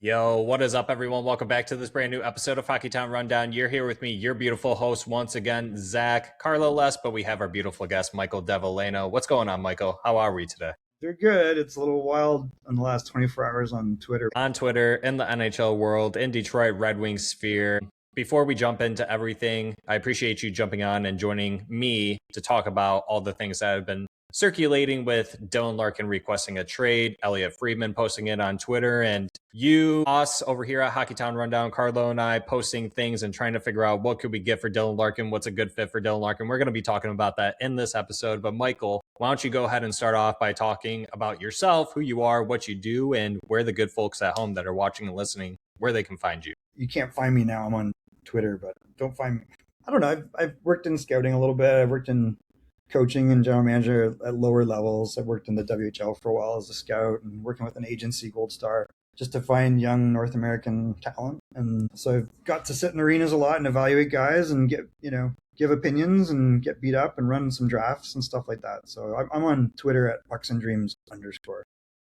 Yo, what is up, everyone? Welcome back to this brand new episode of Hockeytown Rundown. You're here with me, your beautiful host, once again, Zach, Carlo less, but we have our beautiful guest, Michael Devellano. What's going on, Michael? How are we today? They're good. It's a little wild in the last 24 hours on Twitter. On Twitter, in the NHL world, in Detroit Red Wings sphere. Before we jump into everything, I appreciate you jumping on and joining me to talk about all the things that have been circulating with Dylan Larkin requesting a trade, Elliotte Friedman posting it on Twitter, and us over here at Hockeytown Rundown, Carlo and I posting things and trying to figure out what could we get for Dylan Larkin, what's a good fit for Dylan Larkin. We're going to be talking about that in this episode. But Michael, why don't you go ahead and start off by talking about yourself, who you are, what you do, and where the good folks at home that are watching and listening, where they can find you. You can't find me now. I'm on Twitter, but don't find me. I don't know. I've worked in scouting a little bit. I've worked in coaching and general manager at lower levels. I've worked in the WHL for a while as a scout and working with an agency, Gold Star, just to find young North American talent. And so I've got to sit in arenas a lot and evaluate guys and give opinions and get beat up and run some drafts and stuff like that. So I'm on Twitter at PucksandDreams_.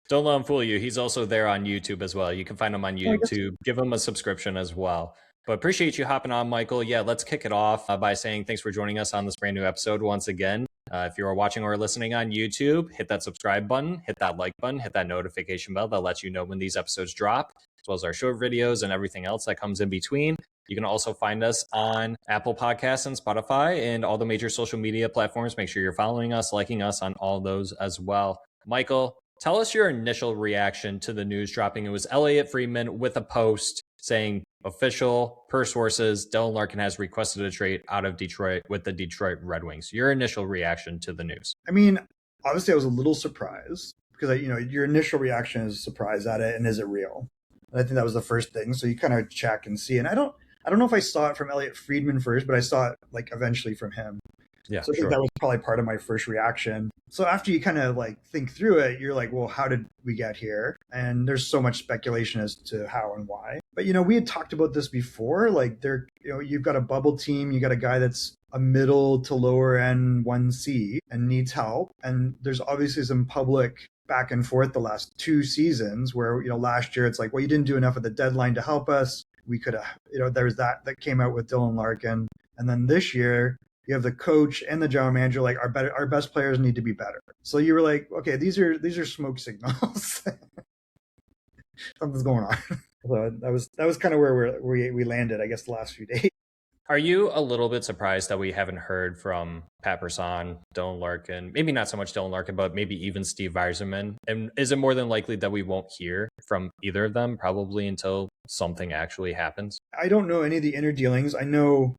Don't let him fool you. He's also there on YouTube as well. You can find him on YouTube. Give him a subscription as well. But appreciate you hopping on, Michael. Yeah, let's kick it off by saying thanks for joining us on this brand new episode once again. If you are watching or listening on YouTube, hit that subscribe button, hit that like button, hit that notification bell that lets you know when these episodes drop, as well as our short videos and everything else that comes in between. You can also find us on Apple Podcasts and Spotify and all the major social media platforms. Make sure you're following us, liking us on all those as well. Michael, tell us your initial reaction to the news dropping. It was Elliotte Friedman with a post saying, official, per sources, Dylan Larkin has requested a trade out of Detroit with the Detroit Red Wings. Your initial reaction to the news? I mean, obviously I was a little surprised because, your initial reaction is surprise at it and is it real? And I think that was the first thing. So you kind of check and see. And I don't know if I saw it from Elliotte Friedman first, but I saw it eventually from him. Yeah, so I think that was probably part of my first reaction. So after you kind of think through it, you're like, well, how did we get here? And there's so much speculation as to how and why. But, we had talked about this before. You've got a bubble team. You got a guy that's a middle to lower end 1C and needs help. And there's obviously some public back and forth the last two seasons where, last year it's like, well, you didn't do enough at the deadline to help us. We could have, there was that came out with Dylan Larkin. And then this year, you have the coach and the general manager our best players need to be better. So you were like, okay, these are smoke signals. Something's going on. So that was kind of where we landed, I guess, the last few days. Are you a little bit surprised that we haven't heard from Pat Brisson, Dylan Larkin, maybe not so much Dylan Larkin, but maybe even Steve Yzerman? And is it more than likely that we won't hear from either of them probably until something actually happens? I don't know any of the inner dealings. I know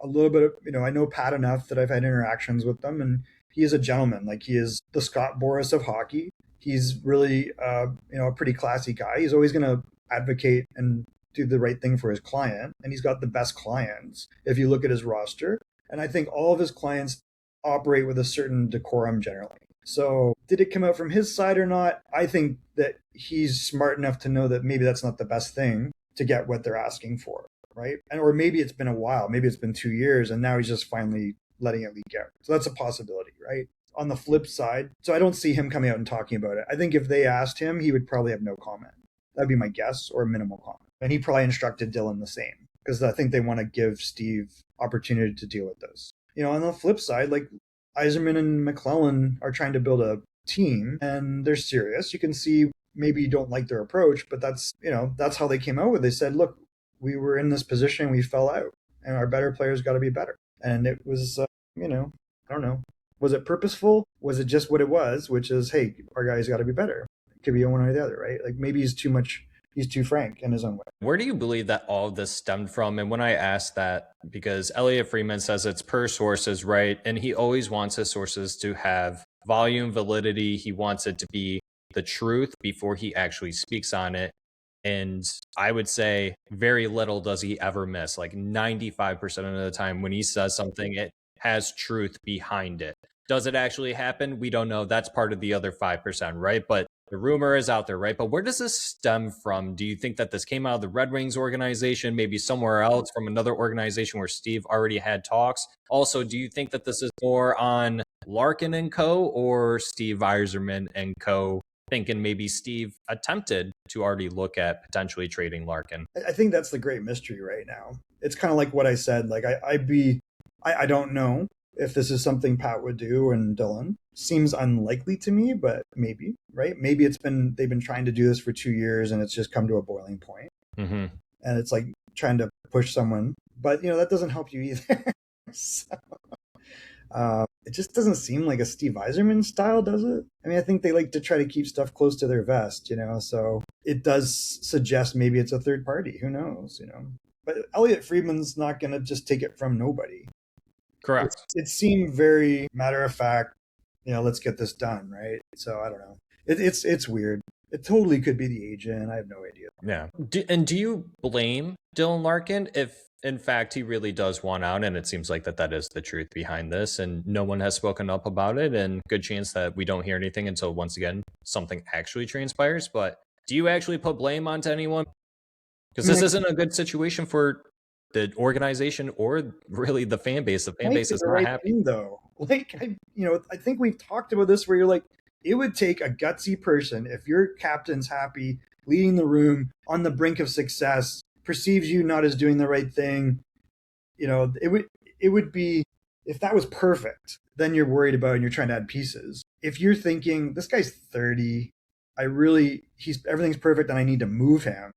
a little bit of, I know Pat enough that I've had interactions with them, and he is a gentleman. He is the Scott Boras of hockey. He's really, a pretty classy guy. He's always going to advocate and do the right thing for his client. And he's got the best clients if you look at his roster. And I think all of his clients operate with a certain decorum generally. So did it come out from his side or not? I think that he's smart enough to know that maybe that's not the best thing to get what they're asking for. Right. Or maybe it's been a while, maybe it's been 2 years and now he's just finally letting it leak out. So that's a possibility, right? On the flip side, so I don't see him coming out and talking about it. I think if they asked him, he would probably have no comment. That'd be my guess, or minimal comment. And he probably instructed Dylan the same because I think they want to give Steve opportunity to deal with this. On the flip side, Yzerman and McClellan are trying to build a team and they're serious. You can see maybe you don't like their approach, but that's how they came out with it. They said, look, we were in this position, we fell out, and our better players got to be better. And it was, I don't know. Was it purposeful? Was it just what it was, which is, hey, our guys got to be better? It could be one or the other, right? Maybe he's too frank in his own way. Where do you believe that all of this stemmed from? And when I ask that, because Elliotte Friedman says it's per sources, right? And he always wants his sources to have volume, validity. He wants it to be the truth before he actually speaks on it. And I would say very little does he ever miss. 95% of the time when he says something, it has truth behind it. Does it actually happen? We don't know. That's part of the other 5%, right? But the rumor is out there, right? But where does this stem from? Do you think that this came out of the Red Wings organization, maybe somewhere else from another organization where Steve already had talks? Also, do you think that this is more on Larkin and co. or Steve Yzerman and co. thinking maybe Steve attempted to already look at potentially trading Larkin. I think that's the great mystery right now. It's kind of like what I said. Like I don't know if this is something Pat would do and Dylan. Seems unlikely to me, but maybe, right? Maybe they've been trying to do this for 2 years and it's just come to a boiling point. Mm-hmm. And it's like trying to push someone, but that doesn't help you either. So, it just doesn't seem like a Steve Yzerman style, does it? I mean, I think they like to try to keep stuff close to their vest, so it does suggest maybe it's a third party. Who knows, But Elliotte Friedman's not going to just take it from nobody. Correct. It seemed very matter of fact, let's get this done, right? So I don't know. It's weird. It totally could be the agent. I have no idea. Yeah. Do you blame Dylan Larkin if, in fact, he really does want out? And it seems like that is the truth behind this. And no one has spoken up about it. And good chance that we don't hear anything until, once again, something actually transpires. But do you actually put blame onto anyone? Because this isn't a good situation for the organization or really the fan base. The fan base is not happy. Though. I think we've talked about this where you're like, it would take a gutsy person if your captain's happy, leading the room, on the brink of success, perceives you not as doing the right thing. It would be, if that was perfect, then you're worried about and you're trying to add pieces. If you're thinking, this guy's 30, everything's perfect and I need to move him,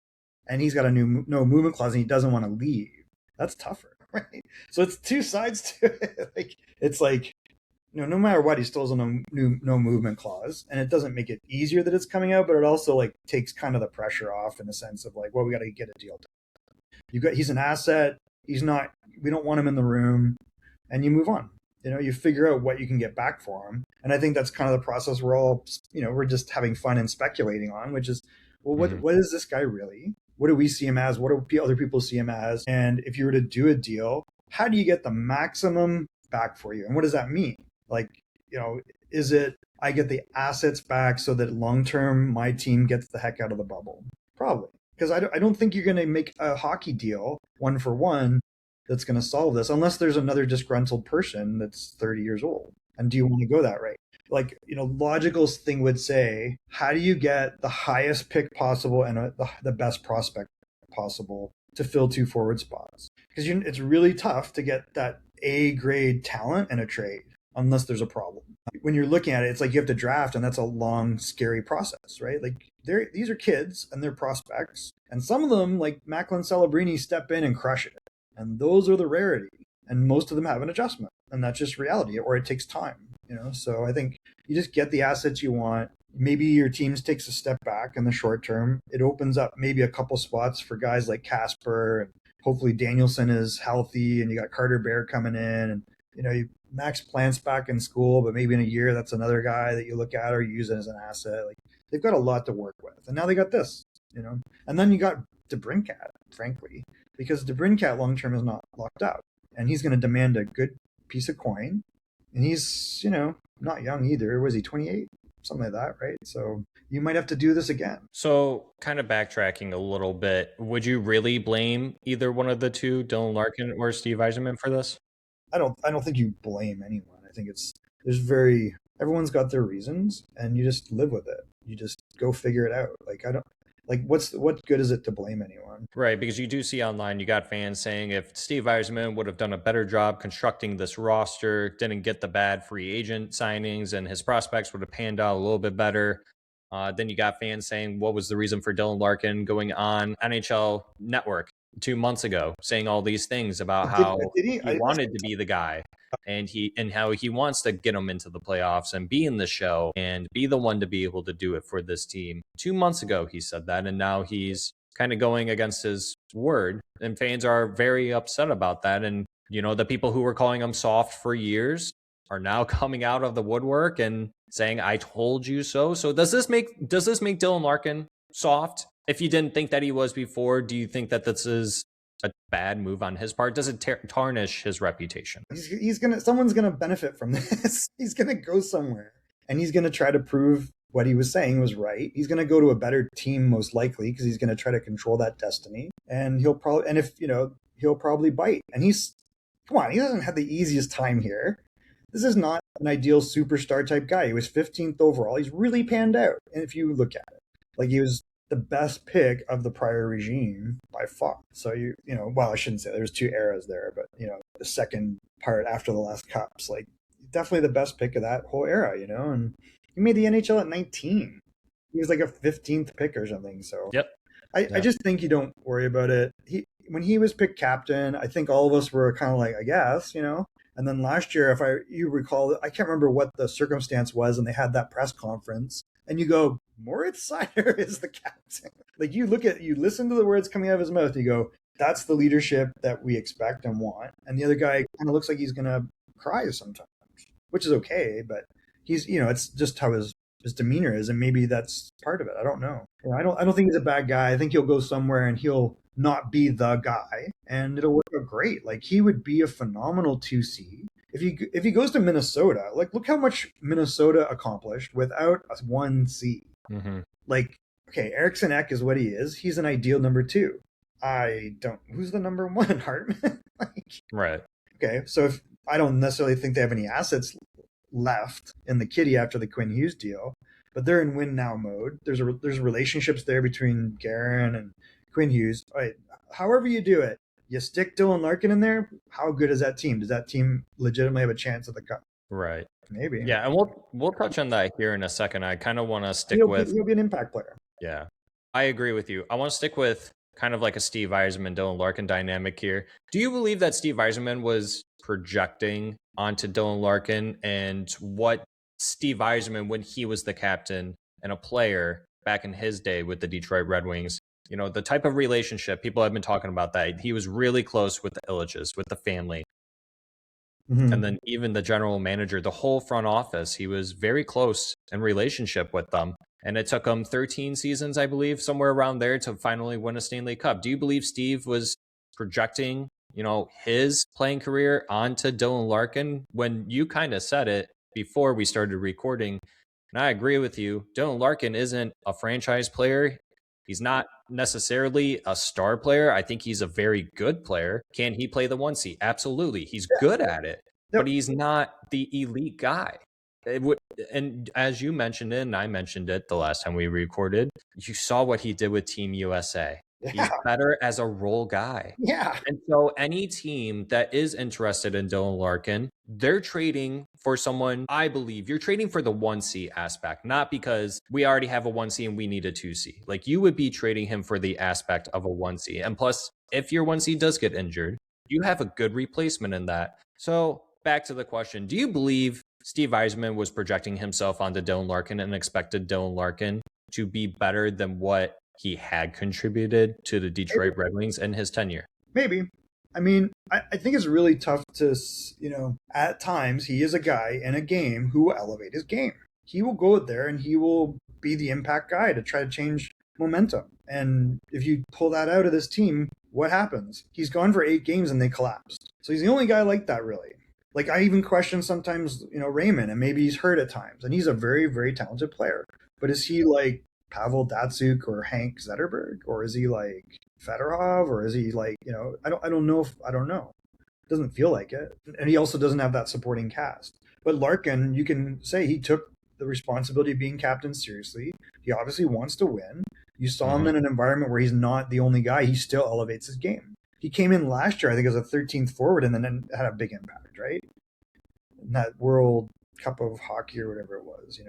and he's got a no movement clause and he doesn't want to leave, that's tougher, right? So it's two sides to it. It's like, no matter what, he still has a no movement clause, and it doesn't make it easier that it's coming out, but it also takes kind of the pressure off in the sense of well, we got to get a deal done. He's an asset. We don't want him in the room, and you move on. You figure out what you can get back for him, and I think that's kind of the process we're just having fun and speculating on, which is, well, what is this guy really? What do we see him as? What do other people see him as? And if you were to do a deal, how do you get the maximum back for you? And what does that mean? Is it I get the assets back so that long-term my team gets the heck out of the bubble? Probably. Because I don't think you're going to make a hockey deal 1-for-1 that's going to solve this unless there's another disgruntled person that's 30 years old. And do you want to go that right? Logical thing would say, how do you get the highest pick possible and the best prospect possible to fill 2 forward spots? Because it's really tough to get that A-grade talent in a trade unless there's a problem. When you're looking at it, it's like you have to draft, and that's a long, scary process, right? These are kids and they're prospects, and some of them, like Macklin Celebrini, step in and crush it, and those are the rarity. And most of them have an adjustment, and that's just reality, or it takes time. So I think you just get the assets you want. Maybe your team takes a step back in the short term. It opens up maybe a couple spots for guys like Casper, and hopefully Danielson is healthy, and you got Carter Bear coming in, and Max Plant's back in school, but maybe in a year that's another guy that you look at or use it as an asset. They've got a lot to work with, and now they got this, and then you got DeBrincat, frankly, because DeBrincat long term is not locked up, and he's going to demand a good piece of coin, and he's not young either. Was he 28? Something like that, right? So you might have to do this again. So kind of backtracking a little bit, would you really blame either one of the two, Dylan Larkin or Steve Yzerman, for this? I don't think you blame anyone. I think everyone's got their reasons, and you just live with it. You just go figure it out. What good is it to blame anyone? Right, because you do see online, you got fans saying if Steve Yzerman would have done a better job constructing this roster, didn't get the bad free agent signings, and his prospects would have panned out a little bit better. Then you got fans saying, what was the reason for Dylan Larkin going on NHL Network 2 months ago, saying all these things about how he wanted to be the guy, and how he wants to get them into the playoffs and be in the show and be the one to be able to do it for this team. 2 months ago, he said that, and now he's kind of going against his word, and fans are very upset about that. And the people who were calling him soft for years are now coming out of the woodwork and saying, I told you so. So does this make Dylan Larkin soft? If you didn't think that he was before, do you think that this is a bad move on his part? Does it tarnish his reputation? Someone's gonna benefit from this. He's gonna go somewhere, and he's gonna try to prove what he was saying was right. He's gonna go to a better team most likely, because he's gonna try to control that destiny, and he'll probably bite. And he doesn't have the easiest time here. This is not an ideal superstar type guy. He was 15th overall. He's really panned out. And if you look at it, like he was the best pick of the prior regime by far. So well, I shouldn't say there's two eras there, but the second part after the last cups, like definitely the best pick of that whole era, and he made the NHL at 19. He was like a 15th pick or something. So Yep. I just think you don't worry about it. When he was picked captain, I think all of us were kind of like, I guess, And then last year, if you recall, I can't remember what the circumstance was, and they had that press conference, and you go, Moritz Seider is the captain. Like you listen to the words coming out of his mouth, you go, that's the leadership that we expect and want. And the other guy kind of looks like he's gonna cry sometimes, which is okay, but he's, it's just how his demeanor is, and maybe that's part of it. I don't know. I don't think he's a bad guy. I think he'll go somewhere and he'll not be the guy, and it'll work out great. Like he would be a phenomenal 2C if he goes to Minnesota. Like look how much Minnesota accomplished without a 1C. Mm-hmm. Like okay, Eriksson Ek is what he is. He's an ideal number 2. Who's the number 1? Hartman. Right. Okay, so if I don't necessarily think they have any assets left in the kitty after the Quinn Hughes deal, but they're in win now mode. There's relationships there between Guerin and Quinn Hughes. All right, however you do it, you stick Dylan Larkin in there. How good is that team? Does that team legitimately have a chance at the cup? Right. Maybe. Yeah, and we'll touch on that here in a second. I kind of want to stick with. He'll be an impact player. Yeah, I agree with you. I want to stick with kind of like a Steve Yzerman, Dylan Larkin dynamic here. Do you believe that Steve Yzerman was projecting onto Dylan Larkin, and what Steve Yzerman, when he was the captain and a player back in his day with the Detroit Red Wings, the type of relationship people have been talking about, that he was really close with the Elliottes, with the family. Mm-hmm. And then even the general manager, the whole front office, he was very close in relationship with them. And it took him 13 seasons, I believe, somewhere around there to finally win a Stanley Cup. Do you believe Steve was projecting, his playing career onto Dylan Larkin when you kind of said it before we started recording? And I agree with you. Dylan Larkin isn't a franchise player. He's not necessarily a star player. I think he's a very good player. Can he play the 1C? Absolutely. He's good at it, but he's not the elite guy. And as you mentioned it, and I mentioned it the last time we recorded, you saw what he did with Team USA. Yeah. He's better as a role guy. Yeah. And so any team that is interested in Dylan Larkin, they're trading for someone. I believe you're trading for the 1C aspect, not because we already have a 1C and we need a 2C. Like you would be trading him for the aspect of a 1C. And plus, if your 1C does get injured, you have a good replacement in that. So back to the question, do you believe Steve Yzerman was projecting himself onto Dylan Larkin and expected Dylan Larkin to be better than what he had contributed to the Detroit Red Wings in his tenure? Maybe. I mean, I think it's really tough to, at times he is a guy in a game who will elevate his game. He will go out there and he will be the impact guy to try to change momentum. And if you pull that out of this team, what happens? He's gone for 8 games and they collapsed. So he's the only guy like that, really. Like I even question sometimes, Raymond, and maybe he's hurt at times, and he's a very, very talented player. But is he like Pavel Datsyuk or Hank Zetterberg, or is he like Fedorov, or is he like, I don't know. It doesn't feel like it. And he also doesn't have that supporting cast. But Larkin, you can say he took the responsibility of being captain seriously. He obviously wants to win. You saw him in an environment where he's not the only guy. He still elevates his game. He came in last year, I think, as a 13th forward, and then had a big impact, right? In that World Cup of Hockey or whatever it was,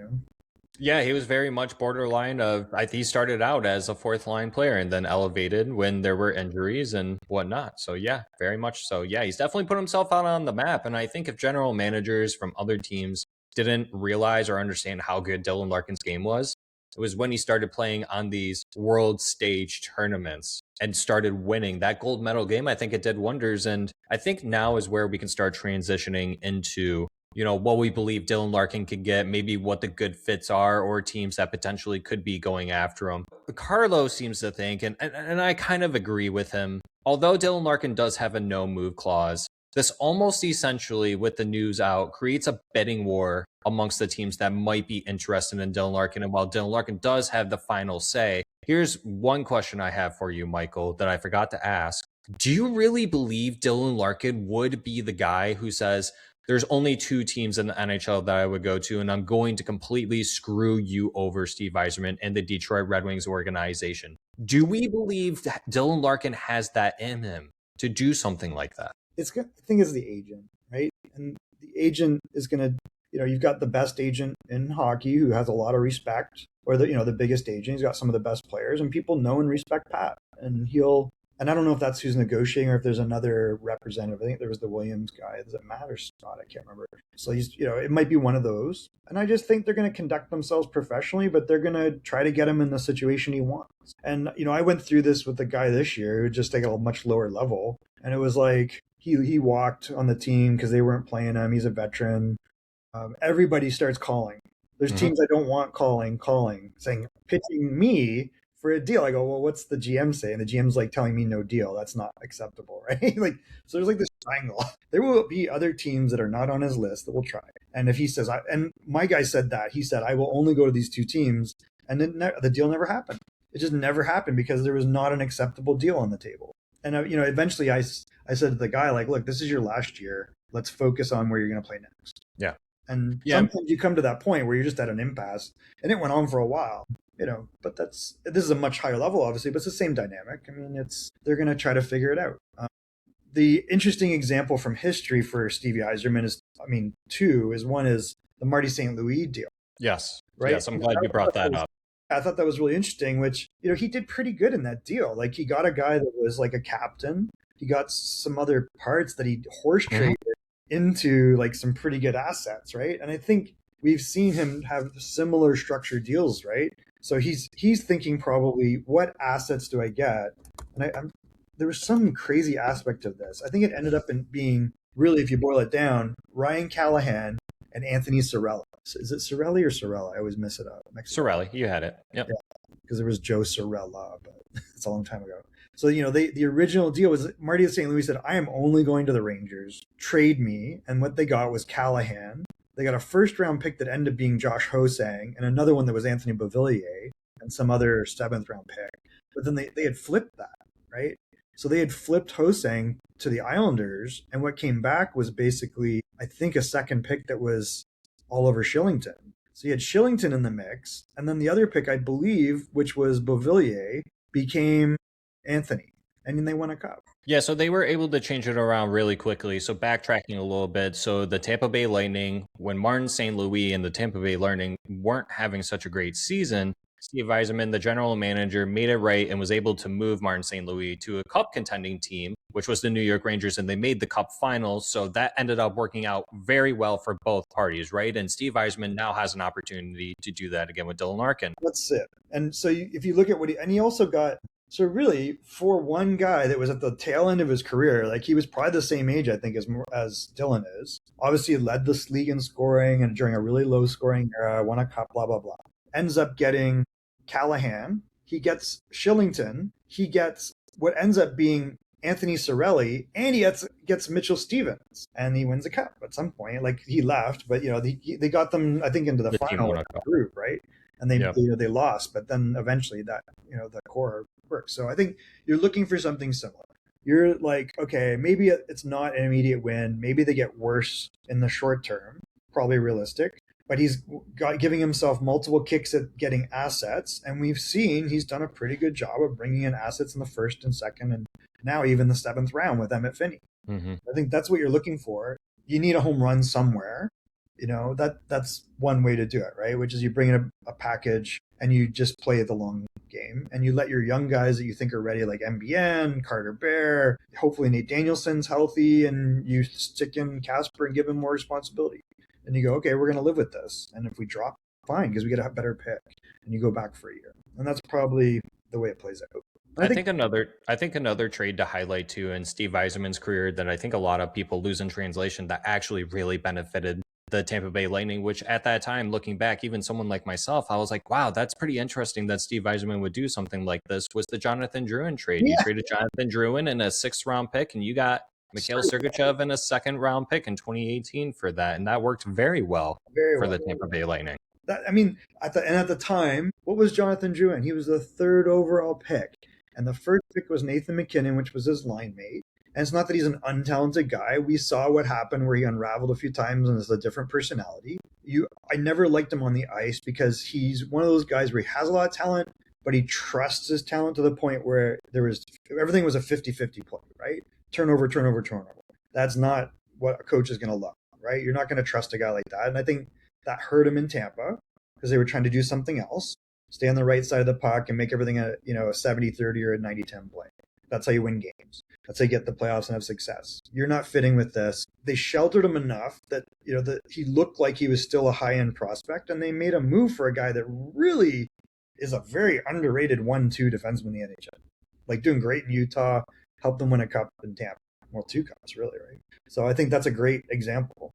Yeah, he was very much borderline of, he started out as a 4th line player and then elevated when there were injuries and whatnot. So yeah, very much so. Yeah, he's definitely put himself out on the map. And I think if general managers from other teams didn't realize or understand how good Dylan Larkin's game was, it was when he started playing on these world stage tournaments and started winning that gold medal game. I think it did wonders. And I think now is where we can start transitioning into, what we believe Dylan Larkin can get, maybe what the good fits are, or teams that potentially could be going after him. Carlo seems to think, and I kind of agree with him, although Dylan Larkin does have a no move clause, this almost essentially, with the news out, creates a bidding war amongst the teams that might be interested in Dylan Larkin. And while Dylan Larkin does have the final say, here's one question I have for you, Michael, that I forgot to ask. Do you really believe Dylan Larkin would be the guy who says, there's only 2 teams in the NHL that I would go to, and I'm going to completely screw you over, Steve Yzerman and the Detroit Red Wings organization. Do we believe that Dylan Larkin has that in him to do something like that? I think it's the agent, right? And the agent is going to, you've got the best agent in hockey who has a lot of respect, or the biggest agent. He's got some of the best players, and people know and respect Pat. And I don't know if that's who's negotiating or if there's another representative. I think there was the Williams guy. Is it Matt or Scott? I can't remember. So he's, it might be one of those. And I just think they're going to conduct themselves professionally, but they're going to try to get him in the situation he wants. And, I went through this with the guy this year who just take a much lower level. And it was like, he walked on the team because they weren't playing him. He's a veteran. Everybody starts calling. There's teams I don't want calling, saying, pitching me for a deal. I go, well, what's the GM say? And the GM's like telling me no deal. That's not acceptable, right? So there's like this triangle. There will be other teams that are not on his list that will try. And if he says, and my guy said that, he said, I will only go to these 2 teams. And then the deal never happened. It just never happened because there was not an acceptable deal on the table. And, eventually I said to the guy, like, look, this is your last year. Let's focus on where you're going to play next. Yeah. And sometimes you come to that point where you're just at an impasse, and it went on for a while, but this is a much higher level, obviously, but it's the same dynamic. I mean, they're going to try to figure it out. The interesting example from history for Steve Yzerman is, 2 is one is the Marty St. Louis deal. Yes. Right. Yes. I'm glad you brought that up. I thought that was really interesting, which, he did pretty good in that deal. Like, he got a guy that was like a captain. He got some other parts that he horse traded into like some pretty good assets, right? And I think we've seen him have similar structured deals, right? So he's thinking probably, what assets do I get? And there was some crazy aspect of this. I think it ended up in being, really, if you boil it down, Ryan Callahan and Anthony Cirelli. Is it Cirelli or Cirella? I always miss it up. Cirelli, you had it. Yep. Yeah, because there was Joe Cirella, but it's a long time ago. So, the original deal was Marty St. Louis said, I am only going to the Rangers, trade me. And what they got was Callahan. They got a first-round pick that ended up being Josh Hosang, and another one that was Anthony Beauvillier, and some other 7th-round pick. But then they had flipped that, right? So they had flipped Hosang to the Islanders, and what came back was basically, I think, a second pick that was Oliver Shillington. So you had Shillington in the mix, and then the other pick, I believe, which was Beauvillier, became Anthony, and then they won a cup. Yeah, so they were able to change it around really quickly. So backtracking a little bit, so the Tampa Bay Lightning, when Martin St. Louis and the Tampa Bay Lightning weren't having such a great season, Steve Yzerman, the general manager, made it right and was able to move Martin St. Louis to a cup contending team, which was the New York Rangers, and they made the cup finals. So that ended up working out very well for both parties, right? And Steve Yzerman now has an opportunity to do that again with Dylan Larkin. That's it. And so if you look at he also got, so really, for one guy that was at the tail end of his career, like, he was probably the same age, I think, as Dylan is. Obviously, led this league in scoring and during a really low scoring era, won a cup, blah, blah, blah. Ends up getting Callahan. He gets Shillington. He gets what ends up being Anthony Cirelli, and he gets Mitchell Stevens, and he wins a cup at some point. Like, he left, but they got them, I think, into the final group, right? And they lost, but then eventually that the core works. So I think you're looking for something similar. You're like, okay, maybe it's not an immediate win. Maybe they get worse in the short term, probably realistic. But he's giving himself multiple kicks at getting assets, and we've seen he's done a pretty good job of bringing in assets in the first and second, and now even the 7th round with Emmett Finney. I think that's what you're looking for. You need a home run somewhere. That's one way to do it, right? Which is you bring in a package and you just play the long game, and you let your young guys that you think are ready, like MBN, Carter Bear, hopefully Nate Danielson's healthy, and you stick in Casper and give him more responsibility. And you go, okay, we're going to live with this. And if we drop, fine, because we get a better pick. And you go back for a year. And that's probably the way it plays out. I think another trade to highlight too in Steve Yzerman's career that I think a lot of people lose in translation that actually really benefited the Tampa Bay Lightning, which at that time, looking back, even someone like myself, I was like, wow, that's pretty interesting that Steve Yzerman would do something like this, was the Jonathan Drouin trade. Yeah. You traded Jonathan Drouin in a 6th round pick, and you got Mikhail Sergachev in a 2nd round pick in 2018 for that. And that worked very well for the Tampa Bay Lightning. At the time, what was Jonathan Drouin? He was the 3rd overall pick. And the first pick was Nathan McKinnon, which was his line mate. And it's not that he's an untalented guy. We saw what happened where he unraveled a few times and is a different personality. I never liked him on the ice because he's one of those guys where he has a lot of talent, but he trusts his talent to the point where everything was a 50-50 play, right? Turnover, turnover, turnover. That's not what a coach is going to love, right? You're not going to trust a guy like that. And I think that hurt him in Tampa because they were trying to do something else, stay on the right side of the puck and make everything a 70-30 or a 90-10 play. That's how you win games. That's how you get the playoffs and have success. You're not fitting with this. They sheltered him enough that that he looked like he was still a high-end prospect, and they made a move for a guy that really is a very underrated 1-2 defenseman in the NHL. Like doing great in Utah, helped them win a cup in Tampa. Well, 2 cups, really, right? So I think that's a great example.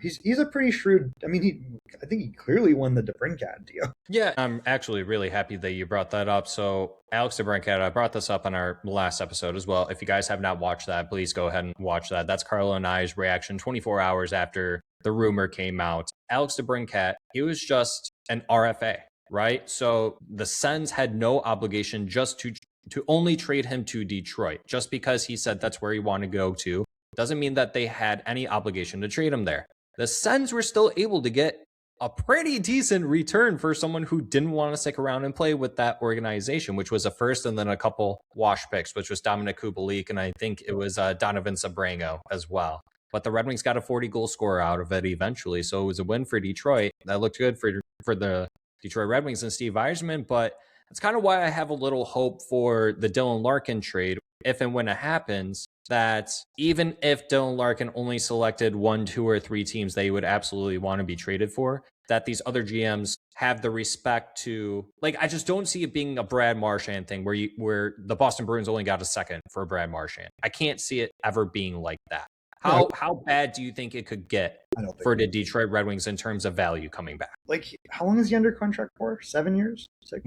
He's a pretty shrewd. I mean, I think he clearly won the DeBrincat deal. Yeah, I'm actually really happy that you brought that up. So Alex DeBrincat, I brought this up on our last episode as well. If you guys have not watched that, please go ahead and watch that. That's Carlo and I's reaction 24 hours after the rumor came out. Alex DeBrincat, he was just an RFA, right? So the Sens had no obligation just to only trade him to Detroit. Just because he said that's where he wanted to go to doesn't mean that they had any obligation to trade him there. The Sens were still able to get a pretty decent return for someone who didn't want to stick around and play with that organization, which was a first and then a couple wash picks, which was Dominic Kubalik, and I think it was Donovan Sabrango as well. But the Red Wings got a 40-goal scorer out of it eventually, so it was a win for Detroit. That looked good for the Detroit Red Wings and Steve Yzerman, but that's kind of why I have a little hope for the Dylan Larkin trade, if and when it happens, that even if Dylan Larkin only selected 1, 2, or 3 teams that he would absolutely want to be traded for, that these other GMs have the respect to, like, I just don't see it being a Brad Marchand thing where the Boston Bruins only got a second for Brad Marchand. I can't see it ever being like that. How bad do you think it could get for the Detroit Red Wings in terms of value coming back? Like, how long is he under contract for? 7 years? 6?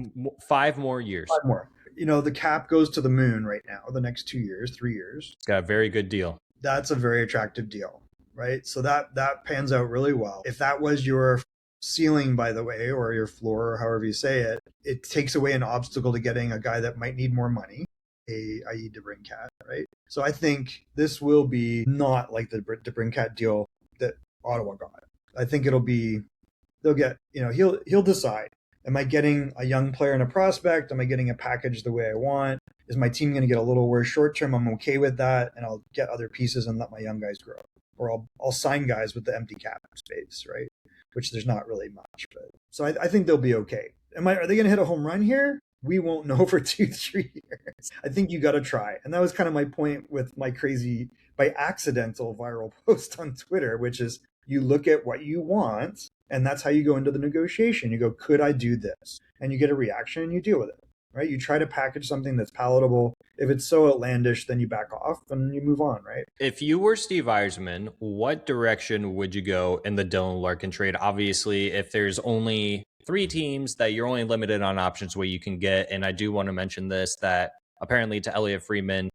5 more years. 5 more. The cap goes to the moon right now, the next 2 years, 3 years. It's got a very good deal. That's a very attractive deal, right? So that pans out really well. If that was your ceiling, by the way, or your floor, or however you say it, it takes away an obstacle to getting a guy that might need more money, i.e. DeBrincat, right? So I think this will be not like the DeBrincat deal that Ottawa got. I think they'll get, he'll decide. Am I getting a young player and a prospect? Am I getting a package the way I want? Is my team going to get a little worse short term? I'm okay with that, and I'll get other pieces and let my young guys grow. Or I'll sign guys with the empty cap space, right? Which there's not really much. But so I think they'll be okay. Are they going to hit a home run here? We won't know for 2-3 years. I think you got to try. And that was kind of my point with my crazy, by accidental viral post on Twitter, which is you look at what you want, and that's how you go into the negotiation. You go, could I do this? And you get a reaction and you deal with it, right? You try to package something that's palatable. If it's so outlandish, then you back off and you move on, right? If you were Steve Yzerman, what direction would you go in the Dylan Larkin trade? Obviously, if there's only 3 teams that you're only limited on options what you can get, and I do want to mention this, that apparently to Elliotte Friedman,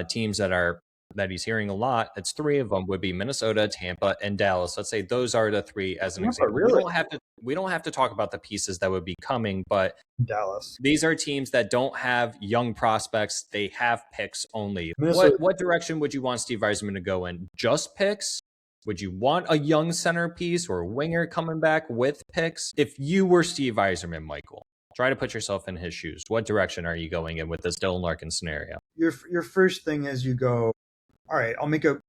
teams that he's hearing a lot, it's 3 of them would be Minnesota, Tampa, and Dallas. Let's say those are the 3 as an example. Really? We don't have to talk about the pieces that would be coming, but Dallas. These are teams that don't have young prospects. They have picks only. What direction would you want Steve Yzerman to go in? Just picks? Would you want a young centerpiece or a winger coming back with picks? If you were Steve Yzerman, Michael, try to put yourself in his shoes. What direction are you going in with this Dylan Larkin scenario? Your first thing is you go, all right, I'll make a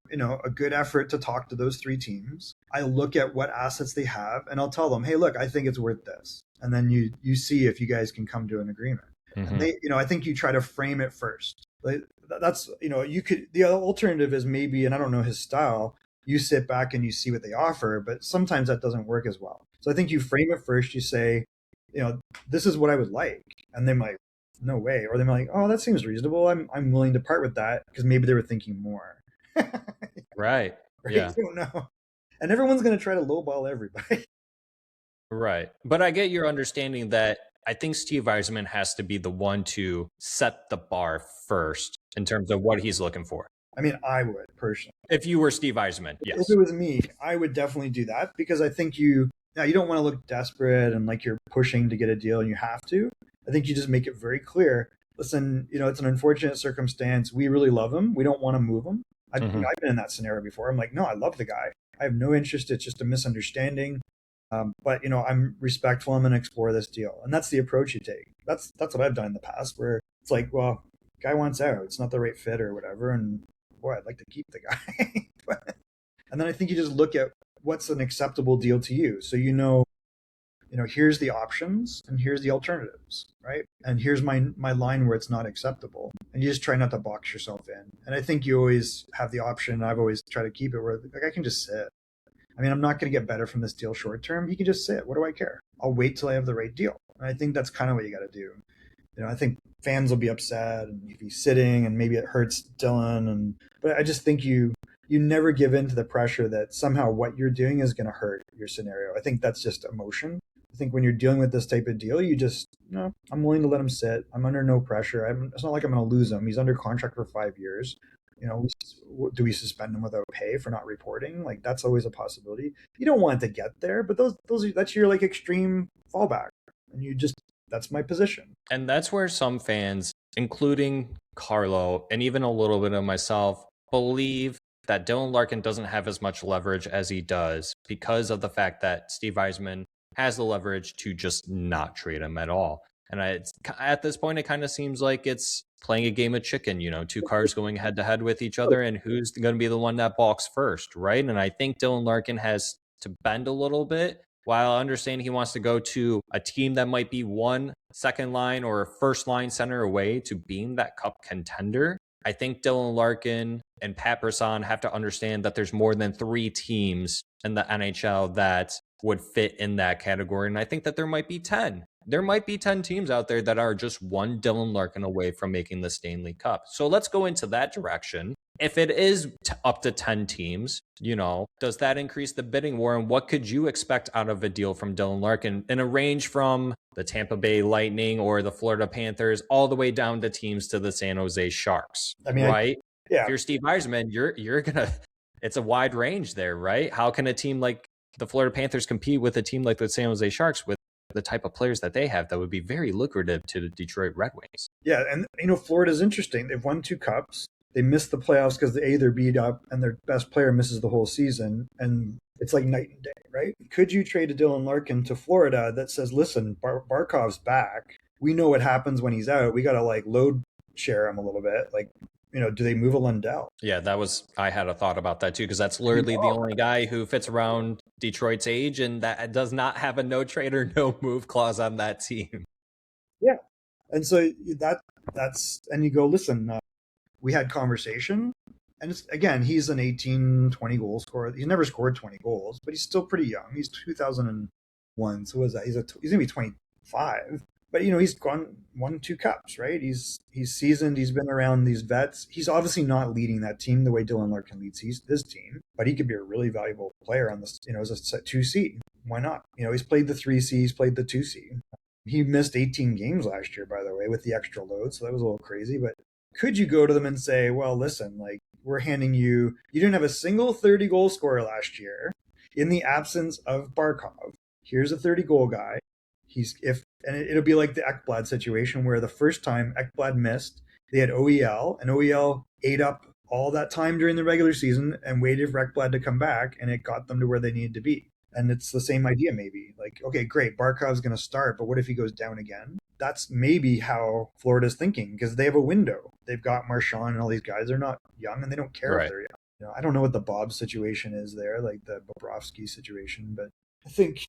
good effort to talk to those 3 teams. I look at what assets they have and I'll tell them, hey, look, I think it's worth this. And then you see if you guys can come to an agreement. Mm-hmm. And I think you try to frame it first. That's, the alternative is maybe, and I don't know his style, you sit back and you see what they offer, but sometimes that doesn't work as well. So I think you frame it first. You say, this is what I would like. And they might, no way. Or they're like, oh, that seems reasonable. I'm willing to part with that because maybe they were thinking more. Right. Yeah. I don't know. And everyone's going to try to lowball everybody. Right. But I get your understanding that I think Steve Yzerman has to be the one to set the bar first in terms of what he's looking for. I mean, I would personally. If you were Steve Yzerman, yes. If it was me, I would definitely do that because I think you don't want to look desperate and like you're pushing to get a deal and you have to. I think you just make it very clear. listen, it's an unfortunate circumstance. We really love him. We don't want to move him. I've been in that scenario before. I'm like, no, I love the guy. I have no interest. It's just a misunderstanding. But I'm respectful. I'm going to explore this deal, and that's the approach you take. That's what I've done in the past, where it's like, well, guy wants out. It's not the right fit or whatever, and boy, I'd like to keep the guy. And then I think you just look at what's an acceptable deal to you. So here's the options and here's the alternatives, right? And here's my line where it's not acceptable. And you just try not to box yourself in. And I think you always have the option. I've always tried to keep it where I can just sit. I mean, I'm not going to get better from this deal short term. He can just sit. What do I care? I'll wait till I have the right deal. And I think that's kind of what you got to do. I think fans will be upset and if he's sitting and maybe it hurts Dylan. But I just think you never give in to the pressure that somehow what you're doing is going to hurt your scenario. I think that's just emotion. I think when you're dealing with this type of deal, you just, I'm willing to let him sit. I'm under no pressure. It's not like I'm going to lose him. He's under contract for 5 years. Do we suspend him without pay for not reporting? Like, that's always a possibility. You don't want it to get there, but that's your like extreme fallback. And that's my position. And that's where some fans, including Carlo and even a little bit of myself, believe that Dylan Larkin doesn't have as much leverage as he does because of the fact that Steve Yzerman has the leverage to just not trade him at all. And at this point, it kind of seems like it's playing a game of chicken, two cars going head to head with each other and who's going to be the one that balks first, right? And I think Dylan Larkin has to bend a little bit. While I understand he wants to go to a team that might be one second line or first line center away to being that cup contender, I think Dylan Larkin and Pat Brisson have to understand that there's more than 3 teams in the NHL that would fit in that category. And I think that there might be 10. There might be 10 teams out there that are just one Dylan Larkin away from making the Stanley Cup. So let's go into that direction. If it is up to 10 teams, does that increase the bidding war? And what could you expect out of a deal from Dylan Larkin in a range from the Tampa Bay Lightning or the Florida Panthers all the way down to teams to the San Jose Sharks, right? Yeah. If you're Steve Yzerman, you're going to, it's a wide range there, right? How can a team like the Florida Panthers compete with a team like the San Jose Sharks with the type of players that they have that would be very lucrative to the Detroit Red Wings? Yeah, and Florida's interesting. They've won 2 cups. They missed the playoffs because they're beat up and their best player misses the whole season. And it's like night and day, right? Could you trade a Dylan Larkin to Florida that says, listen, Barkov's back. We know what happens when he's out. We got to like load share him a little bit. Like, do they move a Lundell? Yeah, I had a thought about that too, because that's literally the only guy who fits around Detroit's age and that does not have a no trade or no move clause on that team. Yeah. And so and you go, listen, we had conversation. And again, he's an 18, 20 goal scorer. He's never scored 20 goals, but he's still pretty young. He's 2001. So what is that? He's going to be 25. But, he's won 2 cups, right? He's seasoned. He's been around these vets. He's obviously not leading that team the way Dylan Larkin leads his team, but he could be a really valuable player on this, as a 2C. Why not? He's played the 3C, he's played the 2C. He missed 18 games last year, by the way, with the extra load. So that was a little crazy. But could you go to them and say, well, listen, like, we're handing you didn't have a single 30 goal scorer last year in the absence of Barkov. Here's a 30 goal guy. It'll be like the Ekblad situation where the first time Ekblad missed, they had OEL, and OEL ate up all that time during the regular season and waited for Ekblad to come back, and it got them to where they needed to be. And it's the same idea, maybe. Like, okay, great, Barkov's going to start, but what if he goes down again? That's maybe how Florida's thinking, because they have a window. They've got Marchand and all these guys. They're not young, and they don't care if they're young. I don't know what the Bob situation is there, like the Bobrovsky situation, but I think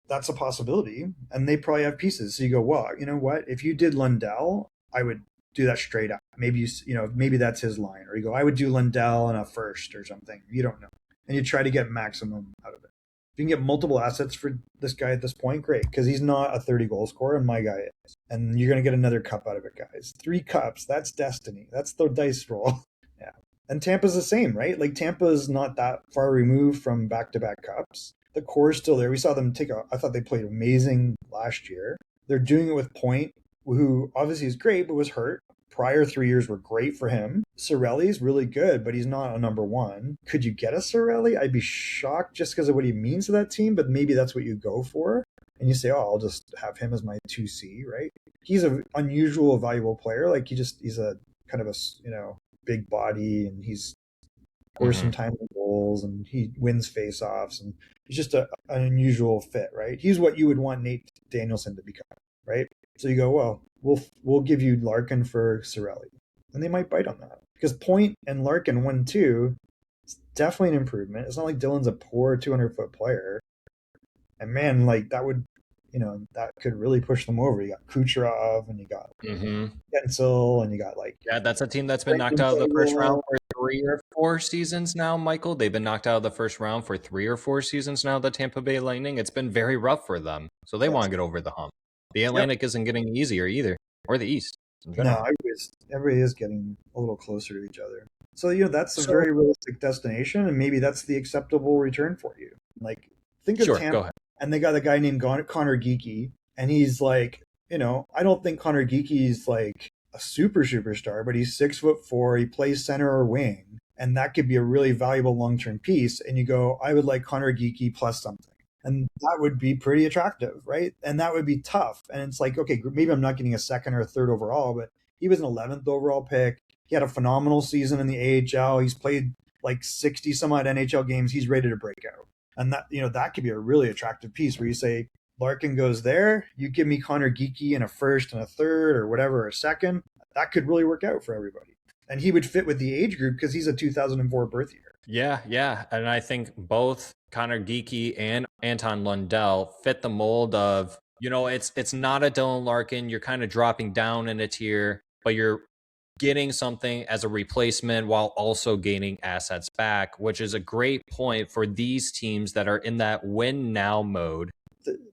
that's a possibility, and they probably have pieces. So you go, well, you know what? If you did Lundell, I would do that straight up. Maybe maybe that's his line. Or you go, I would do Lundell and a first or something. You don't know, and you try to get maximum out of it. If you can get multiple assets for this guy at this point, great, because he's not a 30 goal scorer, and my guy is, and you're gonna get another cup out of it, guys. 3 cups, that's destiny. That's the dice roll. Yeah, and Tampa's the same, right? Like Tampa's not that far removed from back-to-back cups. The core is still there. We saw them I thought they played amazing last year. They're doing it with Point, who obviously is great, but was hurt. Prior 3 years were great for him. Cirelli's really good, but he's not a number 1. Could you get a Cirelli? I'd be shocked just because of what he means to that team, but maybe that's what you go for. And you say, oh, I'll just have him as my 2C, right? he's an unusual, valuable player. Like he's a kind of a big body, and he's scores some timely goals, and he wins faceoffs, and he's just an unusual fit, right? He's what you would want Nate Danielson to become, right? So you go, well, we'll give you Larkin for Cirelli, and they might bite on that because Point and Larkin 1-2. It's definitely an improvement. It's not like Dylan's a poor 200-foot player, and man, like that would, that could really push them over. You got Kucherov, and you got Gensel, and you got that's a team that's been knocked out of the first round for 3 or 4 seasons now, Michael. They've been knocked out of the first round for 3 or 4 seasons now, the Tampa Bay Lightning. It's been very rough for them, so they want to get over the hump. The Atlantic isn't getting easier either, or the East. No, everybody is getting a little closer to each other. So, that's a very realistic destination, and maybe that's the acceptable return for you. Like, think of Tampa, go ahead. And they got a guy named Connor Geekie, and he's like, I don't think Connor Geekie's like a superstar, but he's 6'4", he plays center or wing, and that could be a really valuable long-term piece. And you go, I would like Connor Geekie plus something. And that would be pretty attractive, right? And that would be tough. And it's like, okay, maybe I'm not getting a second or a third overall, but he was an 11th overall pick. He had a phenomenal season in the AHL. He's played like 60 some odd NHL games. He's ready to break out. And that, that could be a really attractive piece where you say, Larkin goes there, you give me Connor Geekie in a first and a third or whatever, a second. That could really work out for everybody. And he would fit with the age group because he's a 2004 birth year. Yeah. And I think both Connor Geekie and Anton Lundell fit the mold of, it's not a Dylan Larkin. You're kind of dropping down in a tier, but you're getting something as a replacement while also gaining assets back, which is a great point for these teams that are in that win now mode.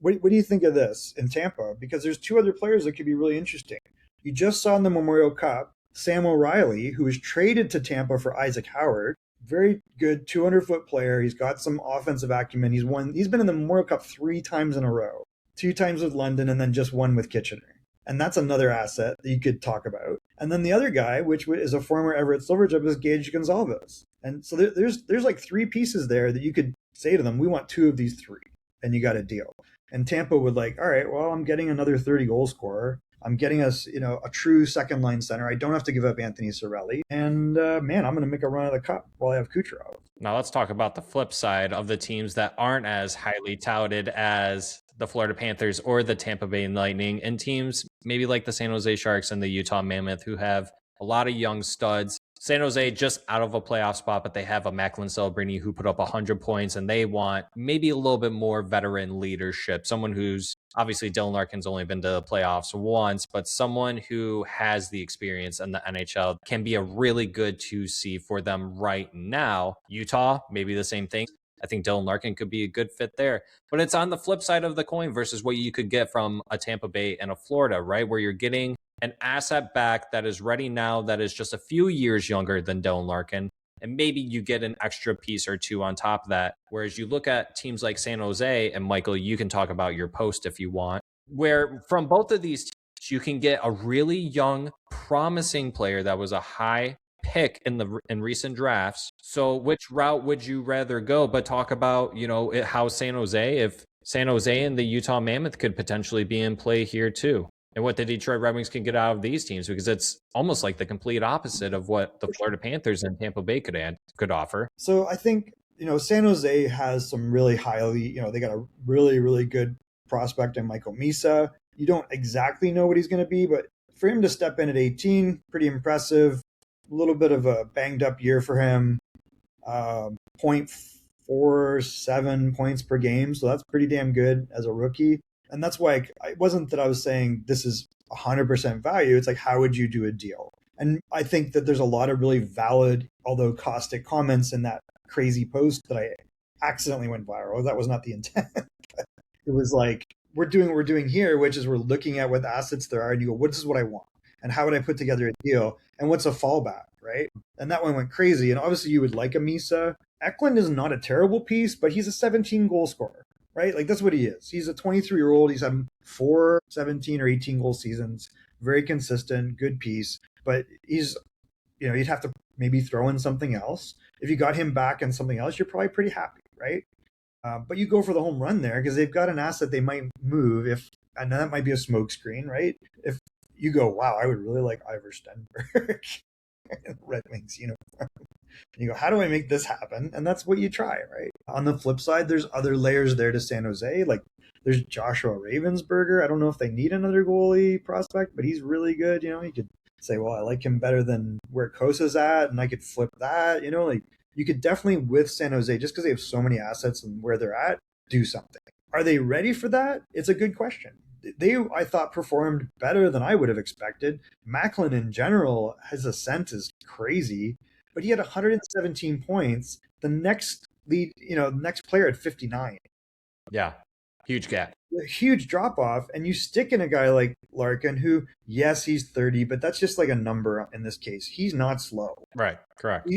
What do you think of this in Tampa? Because there's 2 other players that could be really interesting. You just saw in the Memorial Cup, Sam O'Reilly, who was traded to Tampa for Isaac Howard. Very good 200-foot player. He's got some offensive acumen. He's been in the Memorial Cup 3 times in a row, 2 times with London, and then just 1 with Kitchener. And that's another asset that you could talk about. And then the other guy, which is a former Everett Silvertip, is Gage Gonzalez. And so there's like 3 pieces there that you could say to them, we want 2 of these 3, and you got a deal. And Tampa would like, all right, well, I'm getting another 30 goal scorer. I'm getting us, a true second line center. I don't have to give up Anthony Cirelli. And man, I'm going to make a run of the cup while I have Kucherov. Now let's talk about the flip side of the teams that aren't as highly touted as the Florida Panthers or the Tampa Bay Lightning, and teams maybe like the San Jose Sharks and the Utah Mammoth, who have a lot of young studs. San Jose just out of a playoff spot, but they have a Macklin Celebrini who put up 100 points, and they want maybe a little bit more veteran leadership. Someone who's obviously Dylan Larkin's only been to the playoffs once, but someone who has the experience in the NHL can be a really good 2C for them right now. Utah, maybe the same thing. I think Dylan Larkin could be a good fit there, but it's on the flip side of the coin versus what you could get from a Tampa Bay and a Florida, right? Where you're getting an asset back that is ready now, that is just a few years younger than Dylan Larkin, and maybe you get an extra piece or 2 on top of that. Whereas you look at teams like San Jose, and Michael, you can talk about your post if you want, where from both of these teams, you can get a really young, promising player that was a high pick in recent drafts. So which route would you rather go? But talk about, how San Jose, if San Jose and the Utah Mammoth could potentially be in play here too. And what the Detroit Red Wings can get out of these teams, because it's almost like the complete opposite of what the Florida Panthers and Tampa Bay could offer. So I think, San Jose has some really highly, they got a really, really good prospect in Michael Misa. You don't exactly know what he's going to be, but for him to step in at 18, pretty impressive. A little bit of a banged up year for him. 0.47 points per game. So that's pretty damn good as a rookie. And that's why it wasn't that I was saying this is 100% value. It's like, how would you do a deal? And I think that there's a lot of really valid, although caustic comments in that crazy post that I accidentally went viral. That was not the intent. It was like, we're doing what we're doing here, which is we're looking at what assets there are, and you go, this is what I want. And how would I put together a deal? And what's a fallback, right? And that one went crazy. And obviously you would like a Misa. Eklund is not a terrible piece, but he's a 17 goal scorer. Right? Like that's what he is. He's a 23-year-old. He's had 4, 17 or 18 goal seasons. Very consistent, good piece. But he's, you'd have to maybe throw in something else. If you got him back and something else, you're probably pretty happy, right? But you go for the home run there because they've got an asset they might move if and that might be a smokescreen, right? If you go, wow, I would really like Ivor Stenberg in the Red Wings uniform. And you go, how do I make this happen? And that's what you try, right? On the flip side, there's other layers there to San Jose. Like there's Joshua Ravensburger. I don't know if they need another goalie prospect, but he's really good. You could say, well, I like him better than where Kosa's at, and I could flip that. Like you could definitely, with San Jose, just because they have so many assets and where they're at, do something. Are they ready for that? It's a good question. They, I thought, performed better than I would have expected. Macklin in general, his ascent is crazy, but he had 117 points. The next next player at 59. Yeah, huge gap. A huge drop off, and you stick in a guy like Larkin, who, yes, he's 30, but that's just like a number in this case. He's not slow. Right, correct.